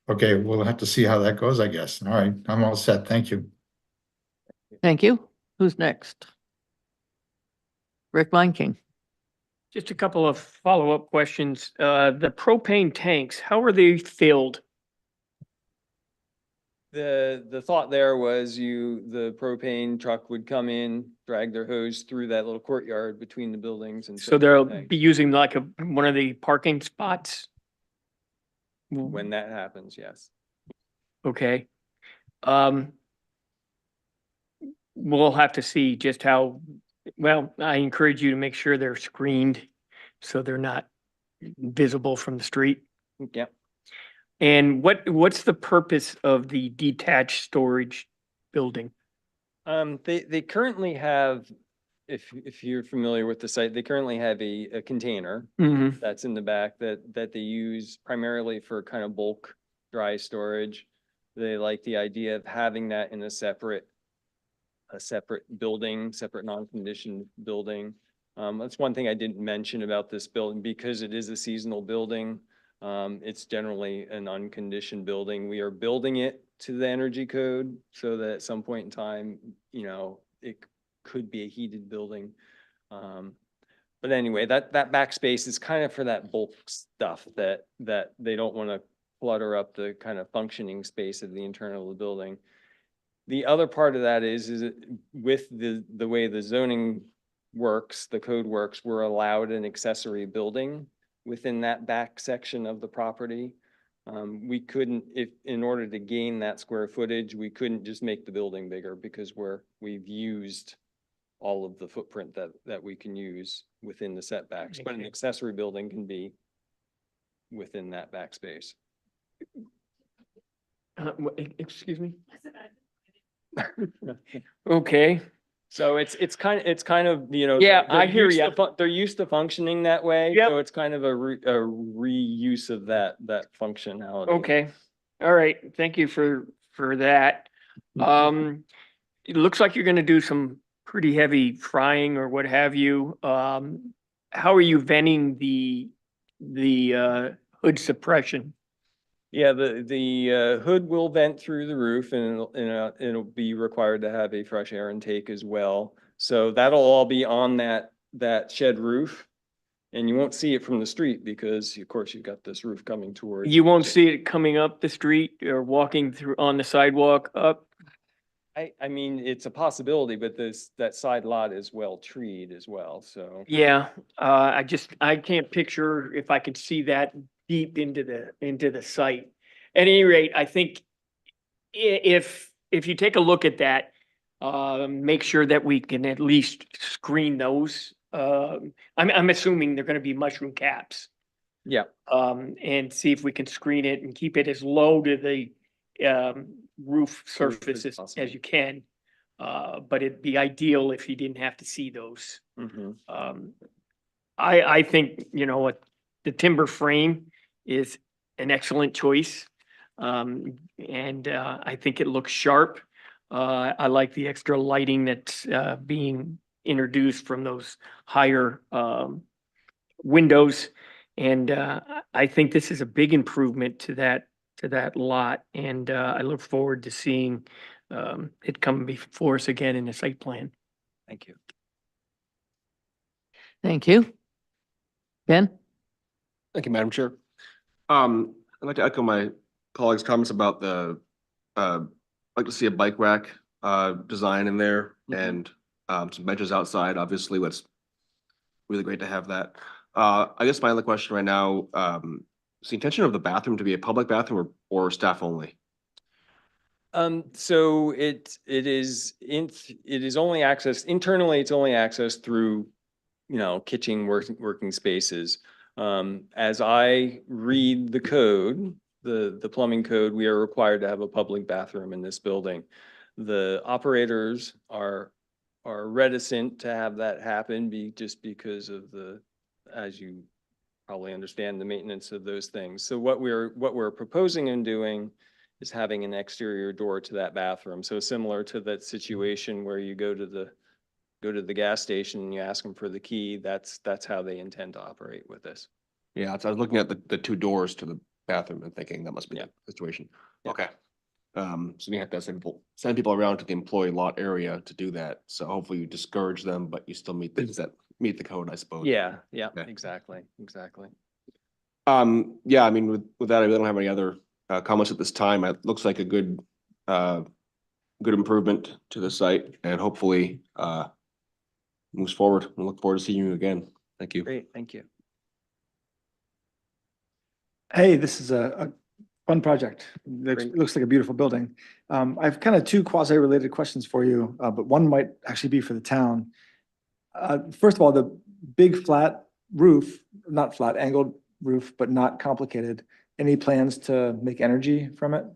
okay, we'll have to see how that goes, I guess. All right, I'm all set. Thank you. Thank you. Who's next? Rick King. Just a couple of follow-up questions. The propane tanks, how are they filled? The thought there was the propane truck would come in, drag their hose through that little courtyard between the buildings and. So fill the they'll tank be using like one of the parking spots? When that happens, yes. Okay. We'll have to see just how, well, I encourage you to make sure they're screened so they're not visible from the street. Yep. And what's the purpose of the detached storage building? They currently have, if you're familiar with the site, they currently have a container Mhm. that's in the back that they use primarily for kind of bulk dry storage. They like the idea of having that in a separate building, separate non-conditioned building. That's one thing I didn't mention about this building, because it is a seasonal building. It's generally an unconditioned building. We are building it to the energy code so that at some point in time, it could be a heated building. But anyway, that back space is kind of for that bulk stuff that they don't want to clutter up the kind of functioning space of the internal of the building. The other part of that is with the way the zoning works, the code works, we're allowed an accessory building within that back section of the property. We couldn't, in order to gain that square footage, we couldn't just make the building bigger, because we've used all of the footprint that we can use within the setbacks, but an accessory building can be within that backspace. Excuse me? Okay. So it's kind of, Yeah, I hear ya. They're used to functioning that way. Yep. So it's kind of a reuse of that functionality. Okay. All right. Thank you for that. It looks like you're gonna do some pretty heavy frying or what have you. How are you venting the hood suppression? Yeah, the hood will vent through the roof, and it'll be required to have a fresh air intake as well. So that'll all be on that shed roof. And you won't see it from the street because of course you've got this roof coming towards. You won't see it coming up the street or walking through on the sidewalk up? I mean, it's a possibility, but that side lot is well treed as well, so. Yeah, I can't picture if I could see that deep into the site. At any rate, I think if you take a look at that, make sure that we can at least screen those. I'm assuming they're gonna be mushroom caps. Yeah. And see if we can screen it and keep it as low to the roof surface as you can. But it'd be ideal if you didn't have to see those. I think, the timber frame is an excellent choice. And I think it looks sharp. I like the extra lighting that's being introduced from those higher windows. And I think this is a big improvement to that lot. And I look forward to seeing it come before us again in the site plan. Thank you. Thank you. Ben? Thank you, Madam Chair. I'd like to echo my colleagues' comments about I'd like to see a bike rack design in there Mhm. and some benches outside, obviously, that's really great to have that. I guess my other question right now, is the intention of the bathroom to be a public bathroom or staff only? So it is only accessed internally, it's only accessed through, kitchen working spaces. As I read the code, the plumbing code, we are required to have a public bathroom in this building. The operators are reticent to have that happen just because of as you probably understand, the maintenance of those things. So what we're proposing and doing is having an exterior door to that bathroom. So similar to that situation where you go to the gas station and you ask them for the key, that's how they intend to operate with this. Yeah, so I was looking at the two doors to the bathroom and thinking that must be Yeah. the situation. Yeah. Okay. So we have to send people around to the employee lot area to do that. So hopefully you discourage them, but you still meet the code, I suppose. Yeah, Okay. exactly. Yeah, I mean, with that, I really don't have any other comments at this time. It looks like a good improvement to the site and hopefully moves forward. We look forward to seeing you again. Thank you. Great, thank you. Hey, this is a fun project. Great. Looks like a beautiful building. I've kind of two quasi-related questions for you, but one might actually be for the town. First of all, the big flat roof, not flat, angled roof, but not complicated. Any plans to make energy from it?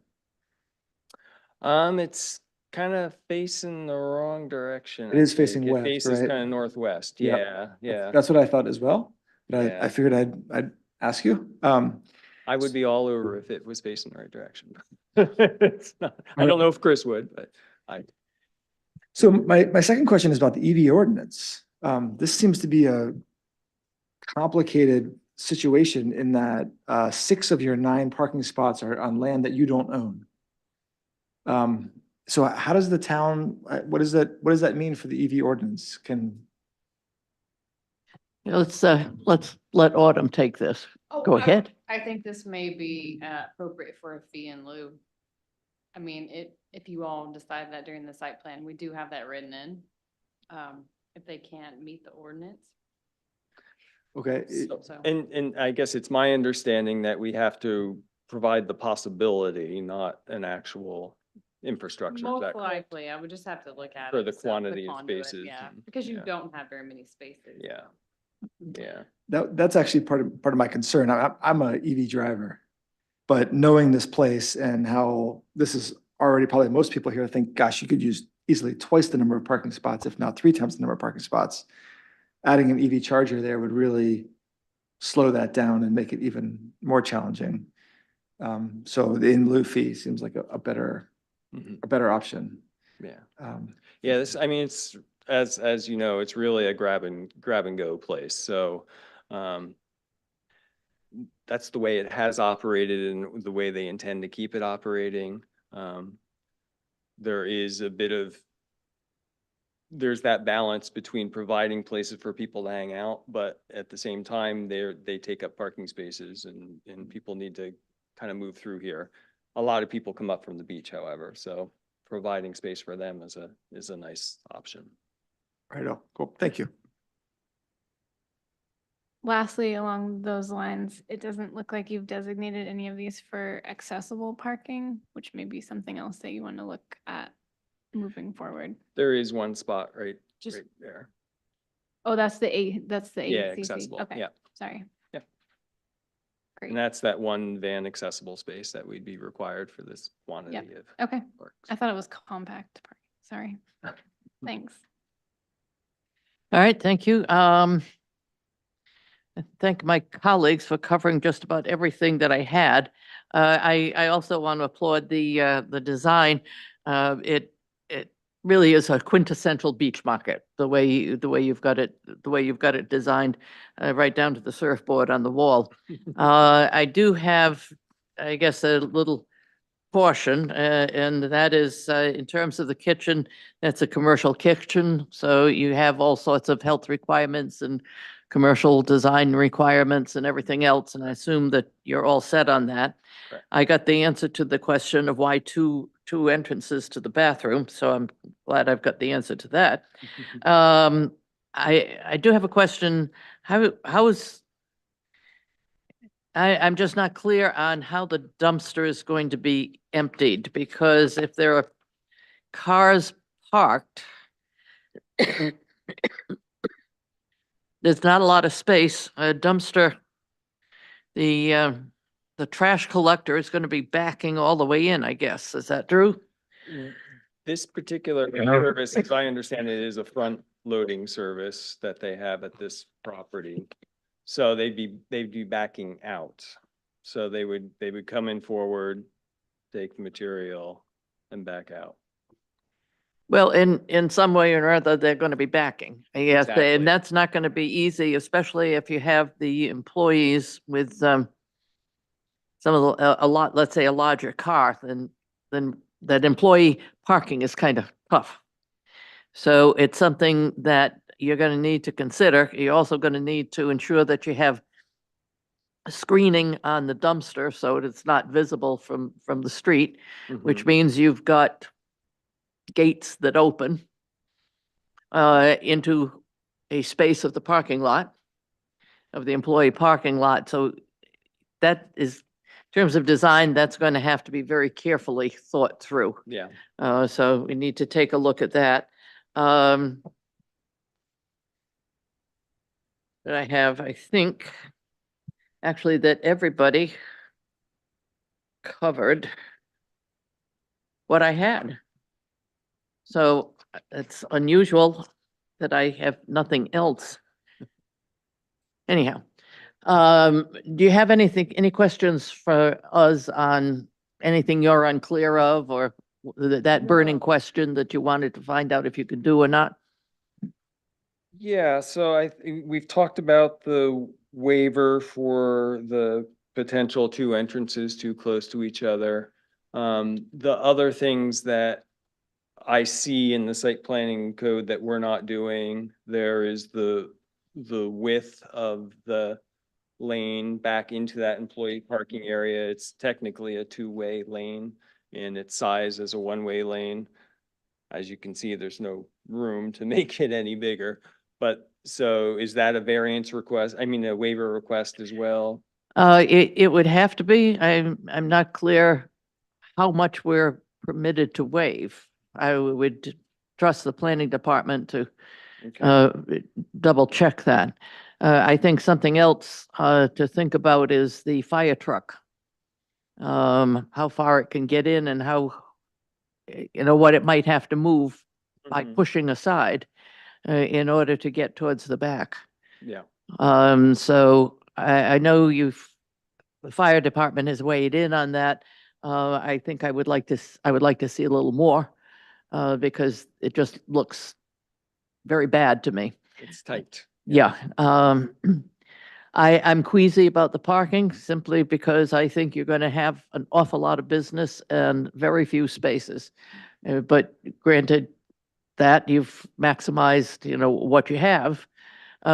It's kind of facing the wrong direction. It is I think. facing It west, faces right? kind of northwest. Yep. Yeah. That's what I thought as well, but Yeah. I figured I'd ask you. I would be all over if it was facing the right direction. It's not, I don't know if Chris would, but So my second question is about the EV ordinance. This seems to be a complicated situation in that 6 of your 9 parking spots are on land that you don't own. So how does the town, what does that mean for the EV ordinance? Let's let Autumn take this. Go ahead. I think this may be appropriate for a fee in lieu. I mean, if you all decide that during the site plan, we do have that written in. If they can't meet the ordinance. Okay. So. and I guess it's my understanding that we have to provide the possibility, not an actual infrastructure. Is that Most correct? likely, I would just have to look at it. For the so quantity of conduit, spaces Yeah, and- because you yeah. don't have very many spaces. Yeah. That's actually part of my concern. I'm a EV driver, but knowing this place and how this is already probably most people here think, gosh, you could use easily twice the number of parking spots, if not 3 times the number of parking spots. Adding an EV charger there would really slow that down and make it even more challenging. So the in lieu fee seems like a better option. Yeah. Yeah, I mean, it's, as you know, it's really a grab and go place. So, that's the way it has operated and the way they intend to keep it operating. There is there's that balance between providing places for people to hang out, but at the same time, they take up parking spaces and people need to kind of move through here. A lot of people come up from the beach, however, so providing space for them is a nice option. Right. Oh, cool. Thank you. Lastly, along those lines, it doesn't look like you've designated any of these for accessible parking, which may be something else that you want to look at moving forward. There is one spot right Just- right there. Oh, that's the Yeah, ACC. accessible. Okay, Yeah. sorry. Yeah. Great. And that's that one van accessible space that we'd be required for this quantity of. Okay. parks. I thought it was compact parking. Sorry. Thanks. All right, thank you. I thank my colleagues for covering just about everything that I had. I also want to applaud the design. It really is a quintessential beach market, the way you've got it designed, right down to the surfboard on the wall. I do have, I guess, a little portion, and that is in terms of the kitchen, that's a commercial kitchen. So you have all sorts of health requirements and commercial design requirements and everything else. And I assume that you're all set on that. Correct. I got the answer to the question of why 2 two entrances to the bathroom, so I'm glad I've got the answer to that. I do have a question. How is, I'm just not clear on how the dumpster is going to be emptied, because if there are cars parked, there's not a lot of space. A dumpster, the trash collector is going to be backing all the way in, I guess. Is that true? This particular service, as I understand it, is a front loading service that they have at this property. So they'd be backing out. So they would come in forward, take the material and back out. Well, in some way or other, they're going to be backing. Yes, Exactly. and that's not going to be easy, especially if you have the employees with some of the, a lot, let's say a larger car, then that employee parking is kind of tough. So it's something that you're going to need to consider. You're also going to need to ensure that you have screening on the dumpster so it's not visible from the street, which means you've got gates that open into a space of the parking lot, of the employee parking lot. So that is, in terms of design, that's going to have to be very carefully thought through. Yeah. So we need to take a look at that. That I have, I think, actually that everybody covered what I had. So it's unusual that I have nothing else. Anyhow, do you have any questions for us on anything you're unclear of, or that burning question that you wanted to find out if you could do or not? Yeah, so we've talked about the waiver for the potential two entrances too close to each other. The other things that I see in the site planning code that we're not doing, there is the width of the lane back into that employee parking area. It's technically a two-way lane and its size is a one-way lane. As you can see, there's no room to make it any bigger. But so is that a variance request? I mean, a waiver request as well? It would have to be. I'm not clear how much we're permitted to waive. I would trust the planning department to double check that. I think something else to think about is the fire truck. How far it can get in and how, what it might have to move by pushing aside in order to get towards the back. Yeah. So I know the fire department has weighed in on that. I think I would like to see a little more because it just looks very bad to me. It's tight. Yeah. I'm queasy about the parking simply because I think you're going to have an awful lot of business and very few spaces. But granted that you've maximized, what you have.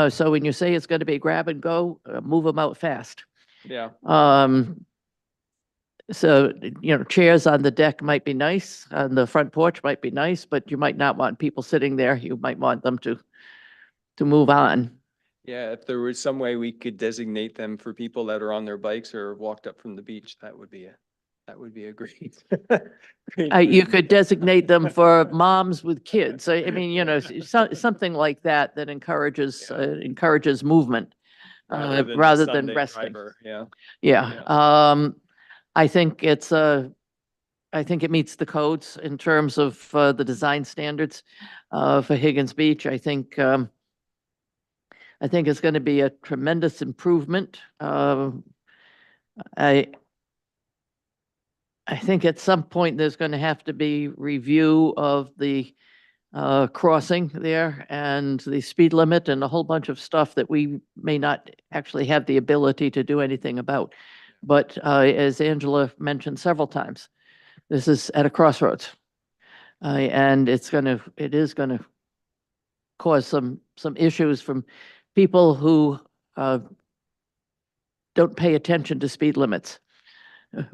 So when you say it's going to be grab and go, move them out fast. Yeah. So, chairs on the deck might be nice, on the front porch might be nice, but you might not want people sitting there. You might want them to move on. Yeah, if there was some way we could designate them for people that are on their bikes or walked up from the beach, that would be a great. You could designate them for moms with kids. I mean, something like that encourages movement rather than Sunday resting. driver, Yeah. Yeah. I think it meets the codes in terms of the design standards for Higgins Beach. I think it's going to be a tremendous improvement. I think at some point there's going to have to be review of the crossing there and the speed limit and a whole bunch of stuff that we may not actually have the ability to do anything about. But as Angela mentioned several times, this is at a crossroads. And it is going to cause some issues from people who don't pay attention to speed limits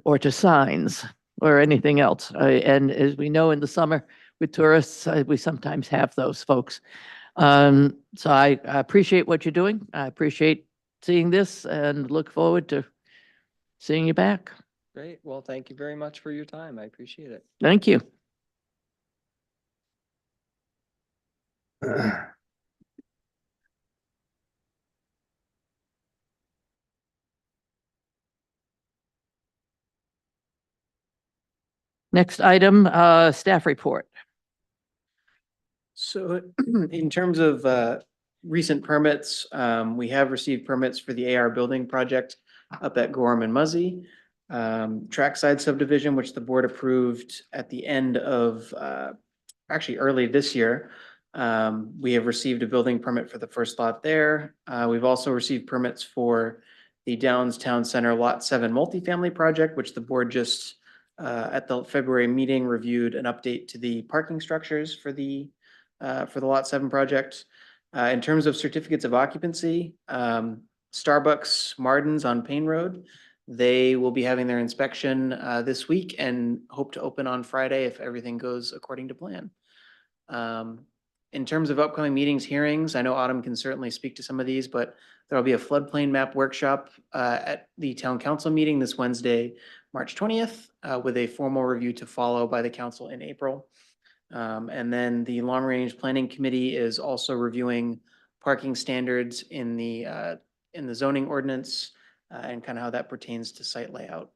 or to signs. or anything else. And as we know, in the summer with tourists, we sometimes have those folks. So I appreciate what you're doing. I appreciate seeing this and look forward to seeing you back. Great. Well, thank you very much for your time. I appreciate it. Thank you. Next item, staff report. So in terms of recent permits, we have received permits for the AR building project up at Gorham and Muzzy. Trackside subdivision, which the board approved at the end of, actually early this year. We have received a building permit for the first lot there. We've also received permits for the Downs Town Center Lot 7 multifamily project, which the board just at the February meeting reviewed an update to the parking structures for the Lot 7 project. In terms of certificates of occupancy, Starbucks Martin's on Payne Road, they will be having their inspection this week and hope to open on Friday if everything goes according to plan. In terms of upcoming meetings, hearings, I know Autumn can certainly speak to some of these, but there'll be a floodplain map workshop at the town council meeting this Wednesday, March 20th, with a formal review to follow by the council in April. And then the long range planning committee is also reviewing parking standards in the zoning ordinance and kind of how that pertains to site layout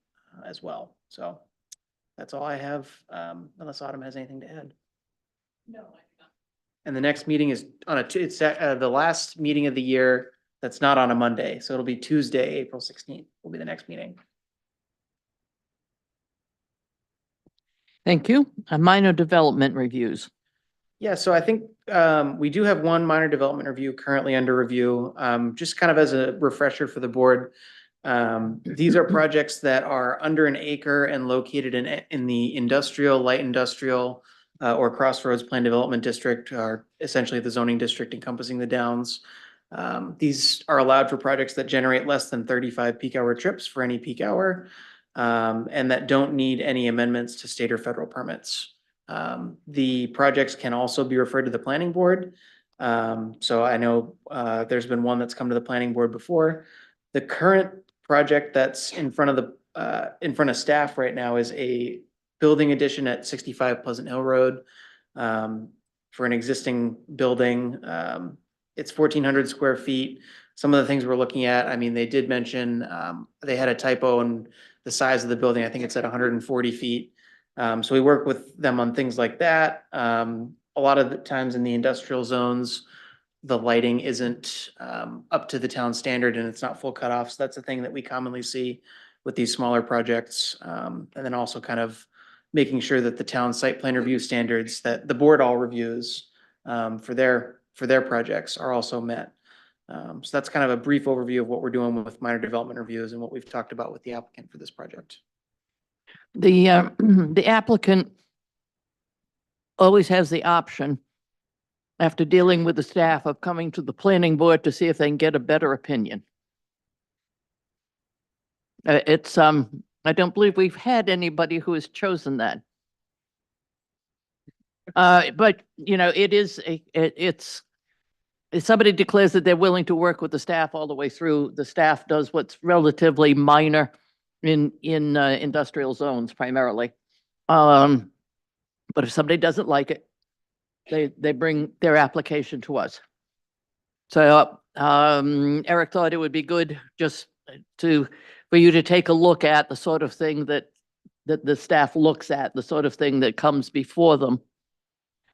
as well. So that's all I have, unless Autumn has anything to add. No. And the next meeting is on it's the last meeting of the year. That's not on a Monday. So it'll be Tuesday, April 16th will be the next meeting. Thank you. Minor development reviews. Yeah, so I think we do have one minor development review currently under review. Just kind of as a refresher for the board. These are projects that are under an acre and located in the industrial, light industrial, or Crossroads Plan Development District, or essentially the zoning district encompassing the Downs. These are allowed for projects that generate less than 35 peak hour trips for any peak hour, and that don't need any amendments to state or federal permits. The projects can also be referred to the planning board. So I know there's been one that's come to the planning board before. The current project that's in front of staff right now is a building addition at 65 Pleasant Hill Road for an existing building. It's 1,400 square feet. Some of the things we're looking at, I mean, they did mention they had a typo in the size of the building. I think it's at 140 feet. So we work with them on things like that. A lot of the times in the industrial zones, the lighting isn't up to the town standard and it's not full cutoff. So that's a thing that we commonly see with these smaller projects. And then also kind of making sure that the town site plan review standards that the board all reviews for their projects are also met. So that's kind of a brief overview of what we're doing with minor development reviews and what we've talked about with the applicant for this project. The applicant always has the option, after dealing with the staff, of coming to the planning board to see if they can get a better opinion. I don't believe we've had anybody who has chosen that. But you know, it's if somebody declares that they're willing to work with the staff all the way through, the staff does what's relatively minor in industrial zones primarily. But if somebody doesn't like it, they bring their application to us. So Eric thought it would be good just for you to take a look at the sort of thing that the staff looks at, the sort of thing that comes before them,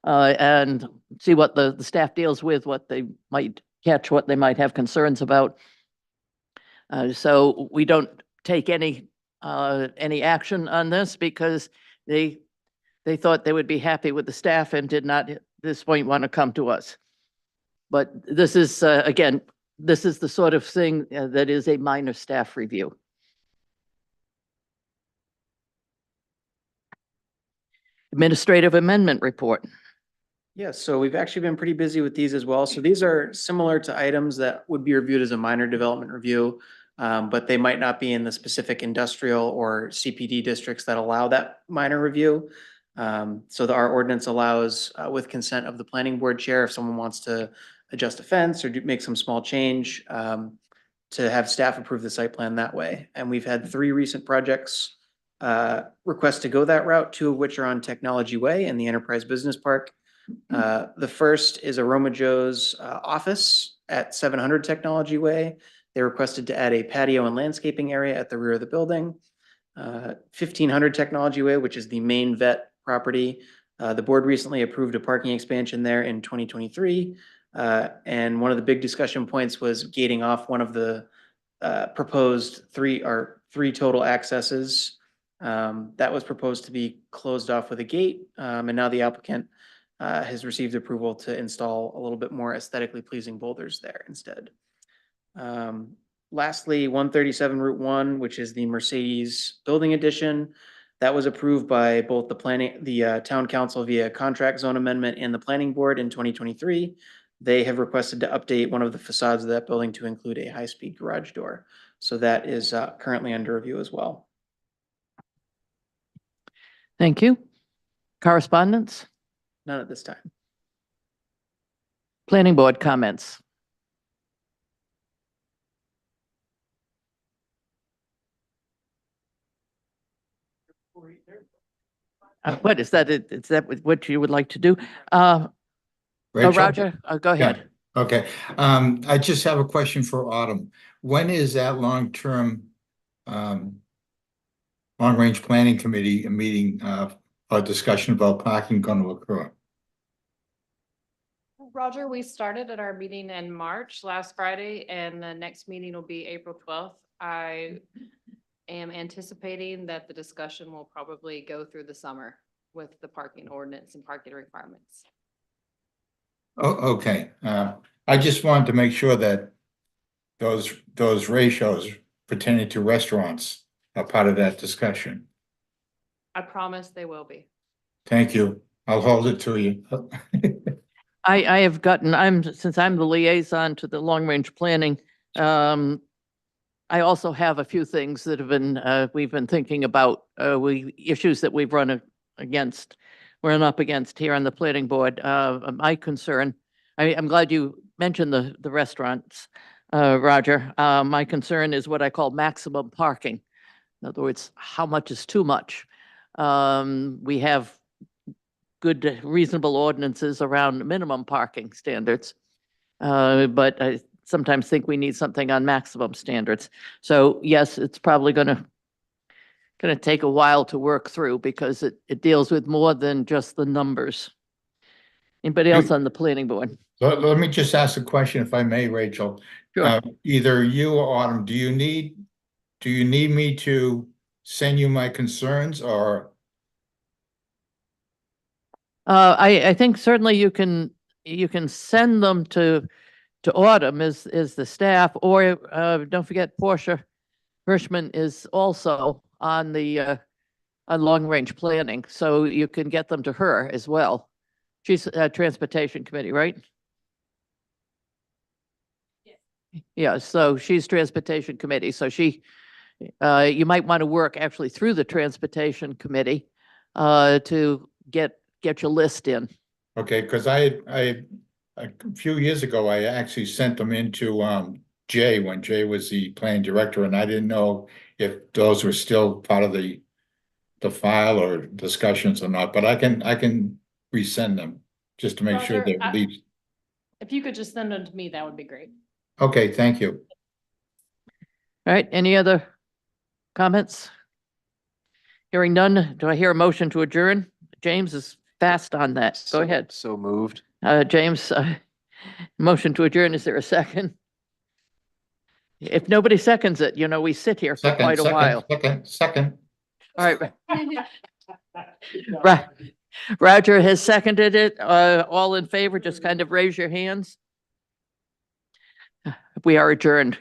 and see what the staff deals with, what they might catch, what they might have concerns about. So we don't take any action on this because they thought they would be happy with the staff and did not at this point want to come to us. But this is, again, this is the sort of thing that is a minor staff review. Administrative amendment report. Yes, so we've actually been pretty busy with these as well. So these are similar to items that would be reviewed as a minor development review. but they might not be in the specific industrial or CPD districts that allow that minor review. So our ordinance allows, with consent of the planning board chair, if someone wants to adjust a fence or make some small change, to have staff approve the site plan that way. And we've had 3 recent projects request to go that route, 2 of which are on Technology Way in the Enterprise Business Park. The first is Aroma Joe's office at 700 Technology Way. They requested to add a patio and landscaping area at the rear of the building. 1500 Technology Way, which is the main vet property. The board recently approved a parking expansion there in 2023. And one of the big discussion points was gating off one of the proposed 3 total accesses. That was proposed to be closed off with a gate. And now the applicant has received approval to install a little bit more aesthetically pleasing boulders there instead. Lastly, 137 Route 1, which is the Mercedes Building Addition. That was approved by both the town council via contract zone amendment and the planning board in 2023. They have requested to update one of the facades of that building to include a high-speed garage door. So that is currently under review as well. Thank you. Correspondence? None at this time. Planning board comments? What is that? Is that what you would like to do? Rachel? Roger, go ahead. Yeah, okay. I just have a question for Autumn. When is that long-term, long-range planning committee meeting, a discussion about parking going to occur? Roger, we started at our meeting in March, last Friday, and the next meeting will be April 12th. I am anticipating that the discussion will probably go through the summer with the parking ordinance and parking requirements. Oh, okay. I just wanted to make sure that those ratios pertaining to restaurants are part of that discussion. I promise they will be. Thank you. I'll hold it to you. I have gotten, since I'm the liaison to the long-range planning, I also have a few things that have been, we've been thinking about, issues that we've run up against here on the planning board. My concern, I'm glad you mentioned the restaurants, Roger. My concern is what I call maximum parking. In other words, how much is too much? We have good, reasonable ordinances around minimum parking standards. But I sometimes think we need something on maximum standards. So yes, it's probably gonna take a while to work through because it deals with more than just the numbers. Anybody else on the planning board? Let me just ask a question, if I may, Rachel. Sure. Either you or Autumn, do you need me to send you my concerns, or? I think certainly you can send them to Autumn as the staff, or don't forget Portia Hirschman is also on the on long-range planning, so you can get them to her as well. She's transportation committee, right? Yeah, so she's transportation committee, so you might want to work actually through the transportation committee to get your list in. Okay, because I a few years ago, I actually sent them into Jay when Jay was the planning director, and I didn't know if those were still part of the file or discussions or not, but I can resend them just to make sure Roger, they're least. If you could just send them to me, that would be great. Okay, thank you. All right, any other comments? Hearing none, do I hear a motion to adjourn? James is fast on that. Go ahead. So moved. James, motion to adjourn. Is there a second? If nobody seconds it, we sit here for quite a while. Second. All right. Right. Roger has seconded it. All in favor, just kind of raise your hands. We are adjourned.